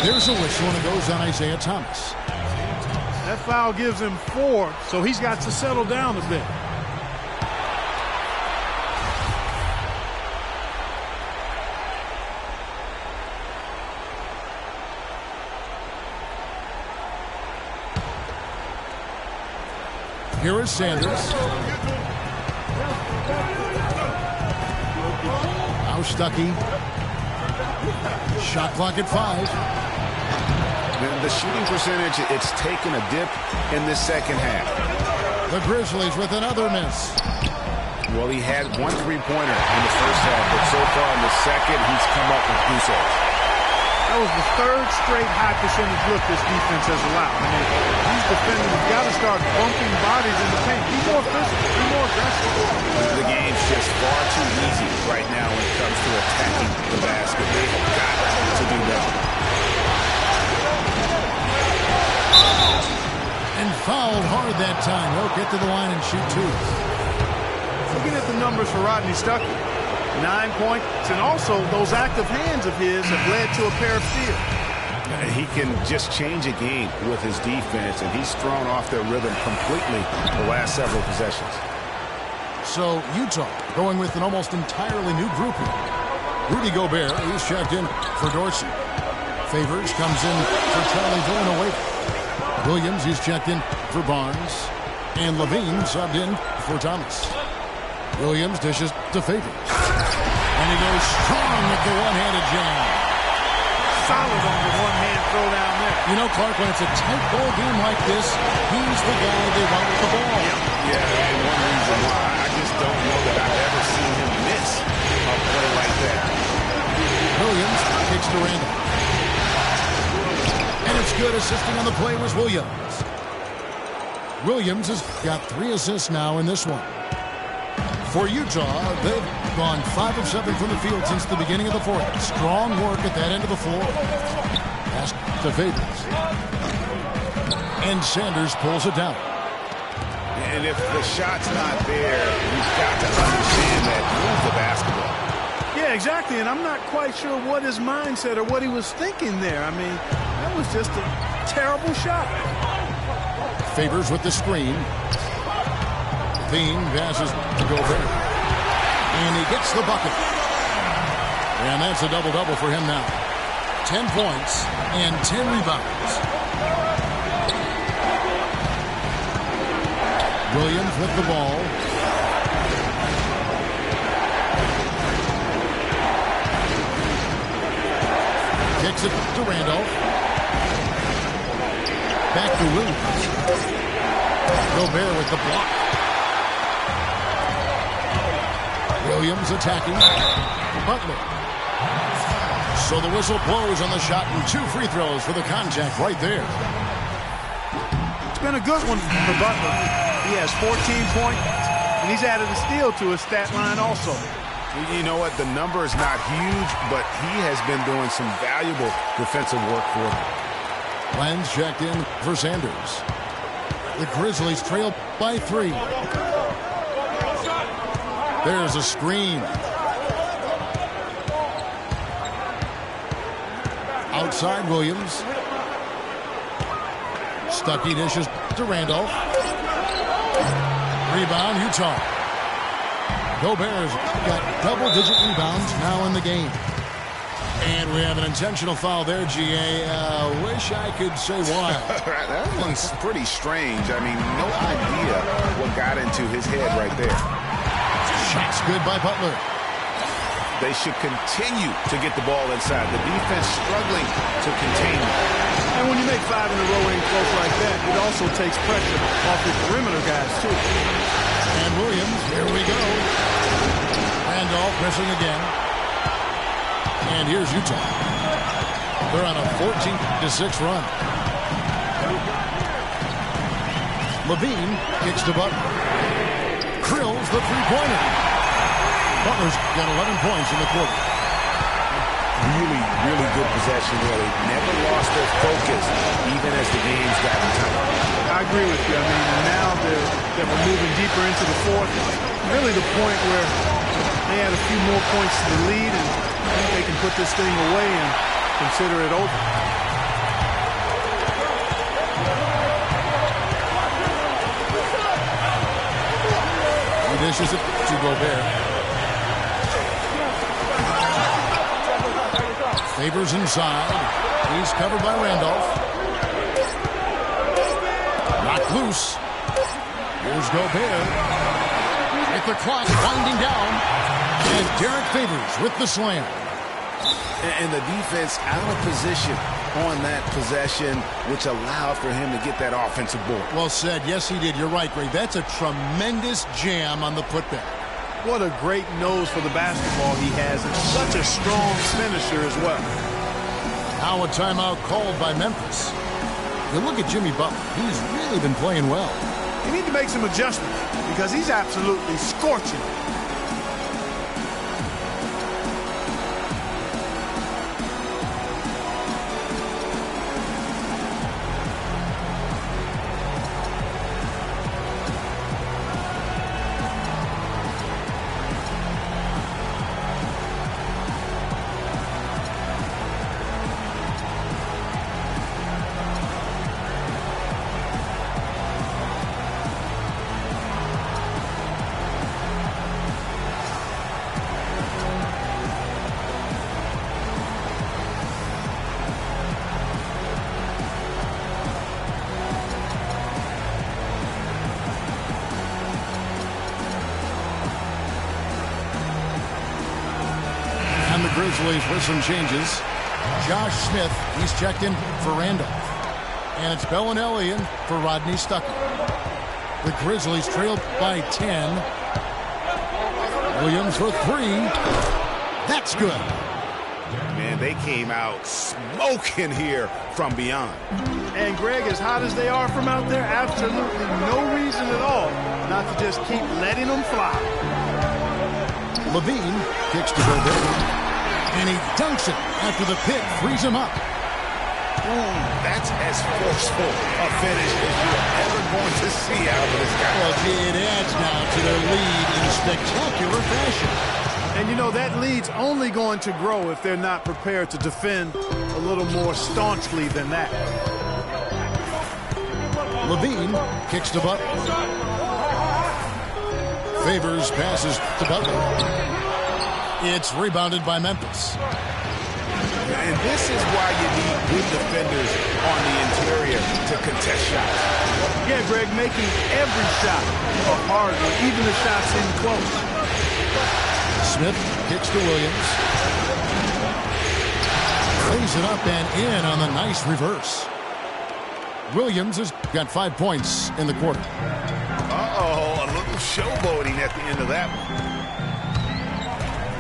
There's a whistle, and it goes on Isaiah Thomas. That foul gives him 4, so he's got to settle down a bit. Here is Sanders. Now Stuckey. Shot clock at 5. The shooting percentage, it's taken a dip in the second half. The Grizzlies with another miss. Well, he had 1 3-pointer in the first half, but so far in the second, he's come up with goose eggs. That was the 3rd straight high percentage look this defense has allowed. I mean, these defenders have got to start bumping bodies in the paint. Be more physical, be more aggressive. The game's just far too easy right now when it comes to attacking the basket. They have got to do better. And fouled hard that time. He'll get to the line and shoot 2. Looking at the numbers for Rodney Stuckey. 9 points, and also those active hands of his have led to a pair of steals. He can just change a game with his defense, and he's thrown off their rhythm completely the last several possessions. So Utah going with an almost entirely new group here. Rudy Gobert, he's checked in for Dorsey. Favors comes in for Charlie Villanueva. Williams, he's checked in for Barnes. And Levine subbed in for Thomas. Williams dishes to Favors. And he goes strong with the one-handed jam. Solid on the one-hand throw down there. You know, Clark, when it's a tight ball game like this, he's the guy they want with the ball. Yeah, and one reason why, I just don't know that I've ever seen him miss a play like that. Williams kicks to Randall. And it's good. Assisting on the play was Williams. Williams has got 3 assists now in this one. For Utah, they've gone 5 of 7 from the field since the beginning of the 4th. Strong work at that end of the floor. Pass to Favors. And Sanders pulls it down. And if the shot's not there, you've got to understand that move the basketball. Yeah, exactly, and I'm not quite sure what his mindset or what he was thinking there. I mean, that was just a terrible shot. Favors with the screen. Thiem passes to Gobert. And he gets the bucket. And that's a double-double for him now. 10 points and 10 rebounds. Williams with the ball. Kicks it to Randolph. Back to Williams. Gobert with the block. Williams attacking. Butler. So the whistle blows on the shot and 2 free throws for the contact right there. It's been a good one for Butler. He has 14 points, and he's added a steal to his stat line also. You know what? The number is not huge, but he has been doing some valuable defensive work for them. Lenz checked in for Sanders. The Grizzlies trail by 3. There's a screen. Outside Williams. Stuckey dishes to Randolph. Rebound Utah. Gobert's got double-digit rebounds now in the game. And we have an intentional foul there, G.A. Wish I could say why. That one's pretty strange. I mean, no idea what got into his head right there. Shot's good by Butler. They should continue to get the ball inside. The defense struggling to contain them. And when you make 5 in a row in close like that, it also takes pressure off the perimeter guys, too. And Williams, here we go. Randolph pressing again. And here's Utah. They're on a 14-6 run. Levine kicks to Butler. Krills the three-pointer. Butler's got 11 points in the quarter. Really, really good possession there. They never lost their focus, even as the game's gotten tight. I agree with you. I mean, and now that we're moving deeper into the fourth, really the point where they add a few more points to the lead, and I think they can put this thing away and consider it over. He dishes it to Gobert. Favors inside. He's covered by Randolph. Knocked loose. Here's Gobert. With the clock winding down. And Derek Favors with the slam. And the defense out of position on that possession, which allowed for him to get that offensive board. Well said. Yes, he did. You're right, Greg. That's a tremendous jam on the putback. What a great nose for the basketball he has, and such a strong finisher as well. Now a timeout called by Memphis. You look at Jimmy Butler. He's really been playing well. You need to make some adjustments because he's absolutely scorching. Grizzlies with some changes. Josh Smith, he's checked in for Randolph. And it's Bellinelli in for Rodney Stuckey. The Grizzlies trail by 10. Williams for 3. That's good. Man, they came out smoking here from beyond. And Greg, as hot as they are from out there, absolutely no reason at all not to just keep letting them fly. Levine kicks to Gobert. And he dunks it after the pick frees him up. Ooh, that's as forceful a finish as you're ever going to see out of this guy. Well, it adds now to their lead in spectacular fashion. And you know, that lead's only going to grow if they're not prepared to defend a little more staunchly than that. Levine kicks to Butler. Favors passes to Butler. It's rebounded by Memphis. And this is why you need good defenders on the interior to contest shots. Yeah, Greg, making every shot a hard one, even the shots in close. Smith kicks to Williams. Lays it up and in on the nice reverse. Williams has got 5 points in the quarter. Uh-oh, a little showboating at the end of that one.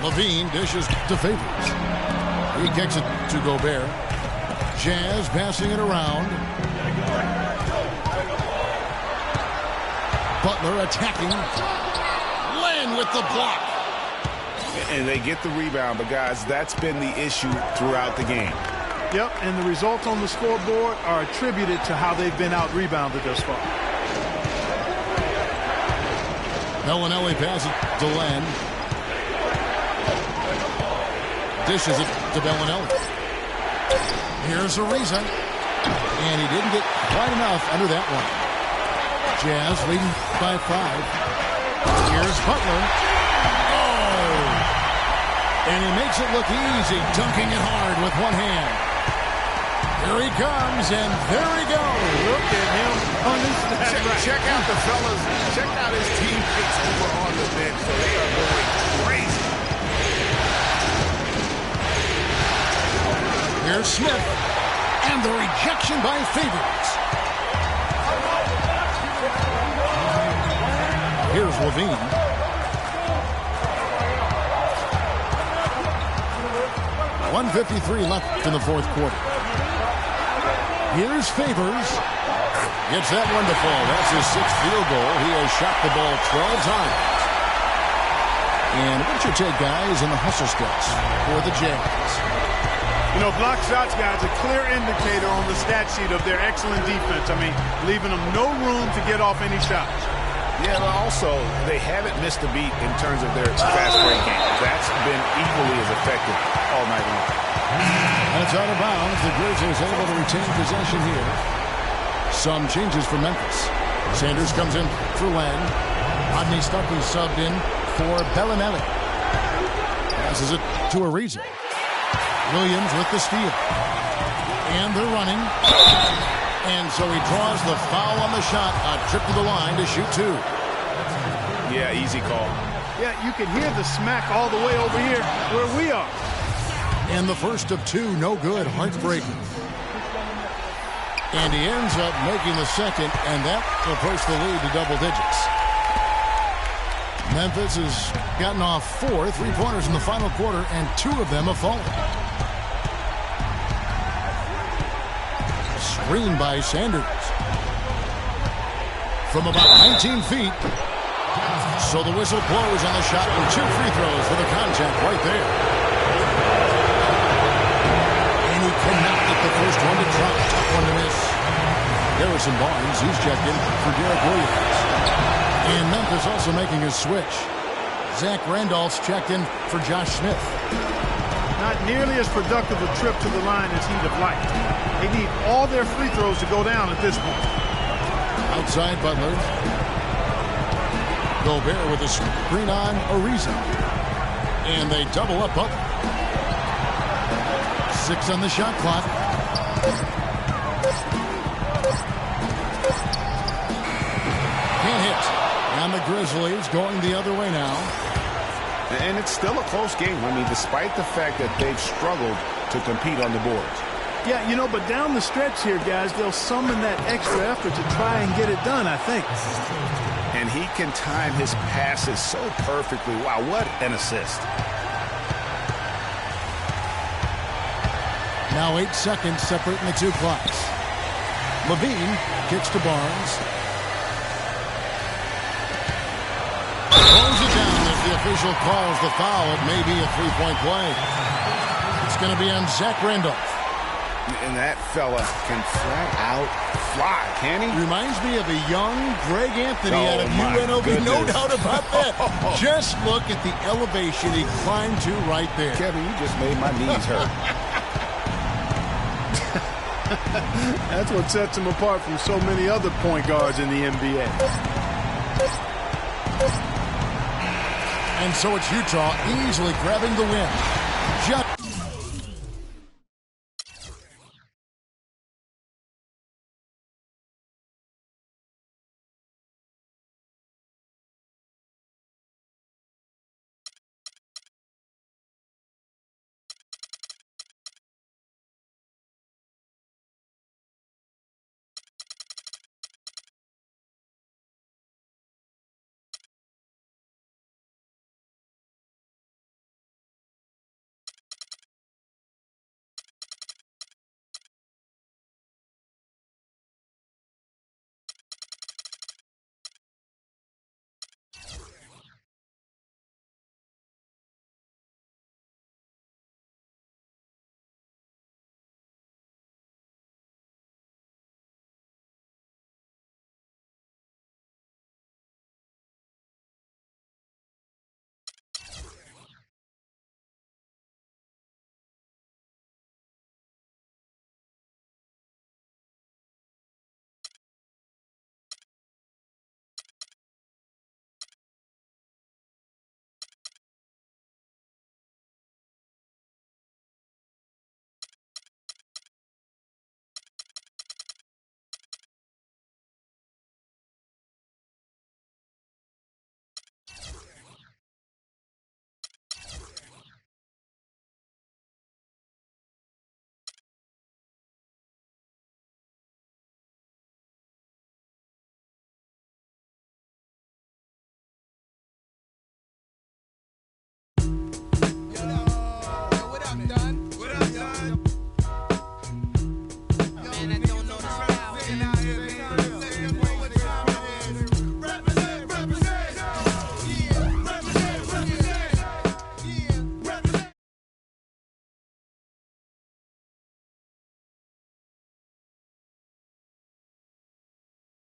Levine dishes to Favors. He kicks it to Gobert. Jazz passing it around. Butler attacking. Len with the block. And they get the rebound, but guys, that's been the issue throughout the game. Yep, and the results on the scoreboard are attributed to how they've been out-rebounded thus far. Bellinelli passes to Len. Dishes it to Bellinelli. Here's Ariza. And he didn't get quite enough under that one. Jazz leading by 5. Here's Butler. Oh! And he makes it look easy, dunking it hard with one hand. Here he comes, and there he goes. Look at him punish that right. Check out the fellas. Check out his teammates over on the bench. So they are going crazy. Here's Smith. And the rejection by Favors. Here's Levine. .153 left in the fourth quarter. Here's Favors. Gets that one to fall. That's his 6th field goal. He has shot the ball 12 times. And what's your take, guys, in the hustle steps for the Jazz? You know, block shots, guys, a clear indicator on the stat sheet of their excellent defense. I mean, leaving them no room to get off any shots. Yeah, but also, they haven't missed a beat in terms of their fast break game. That's been equally as effective all night long. That's out of bounds. The Grizzlies able to retain possession here. Some changes for Memphis. Sanders comes in for Lang. Rodney Stuckey subbed in for Bellinelli. Passes it to Ariza. Williams with the steal. And they're running. And so he draws the foul on the shot. A trip to the line to shoot 2. Yeah, easy call. Yeah, you can hear the smack all the way over here where we are. And the first of 2, no good. Heartbreaking. And he ends up making the second, and that will push the lead to double digits. Memphis has gotten off 4 3-pointers in the final quarter, and 2 of them have fallen. Screen by Sanders. From about 19 feet. So the whistle blows on the shot, and 2 free throws for the contact right there. And he cannot get the first one to drop. Tough one to miss. Harrison Barnes, he's checked in for Derek Williams. And Memphis also making a switch. Zach Randolph's checked in for Josh Smith. Not nearly as productive a trip to the line as he'd have liked. They need all their free throws to go down at this point. Outside Butler. Gobert with a screen on Ariza. And they double up Butler. 6 on the shot clock. Can't hit. And the Grizzlies going the other way now. And it's still a close game. I mean, despite the fact that they've struggled to compete on the boards. Yeah, you know, but down the stretch here, guys, they'll summon that extra effort to try and get it done, I think. And he can time his passes so perfectly. Wow, what an assist. Now 8 seconds separating the 2 clocks. Levine kicks to Barnes. Throws it down as the official calls the foul. It may be a 3-point play. It's going to be on Zach Randolph. And that fella can flat out fly, can he? Reminds me of a young Greg Anthony out of UNLV. Goodness. No doubt about that. Just look at the elevation he climbed to right there. Kevin, you just made my knees hurt. That's what sets him apart from so many other point guards in the NBA. And so it's Utah easily grabbing the win. Just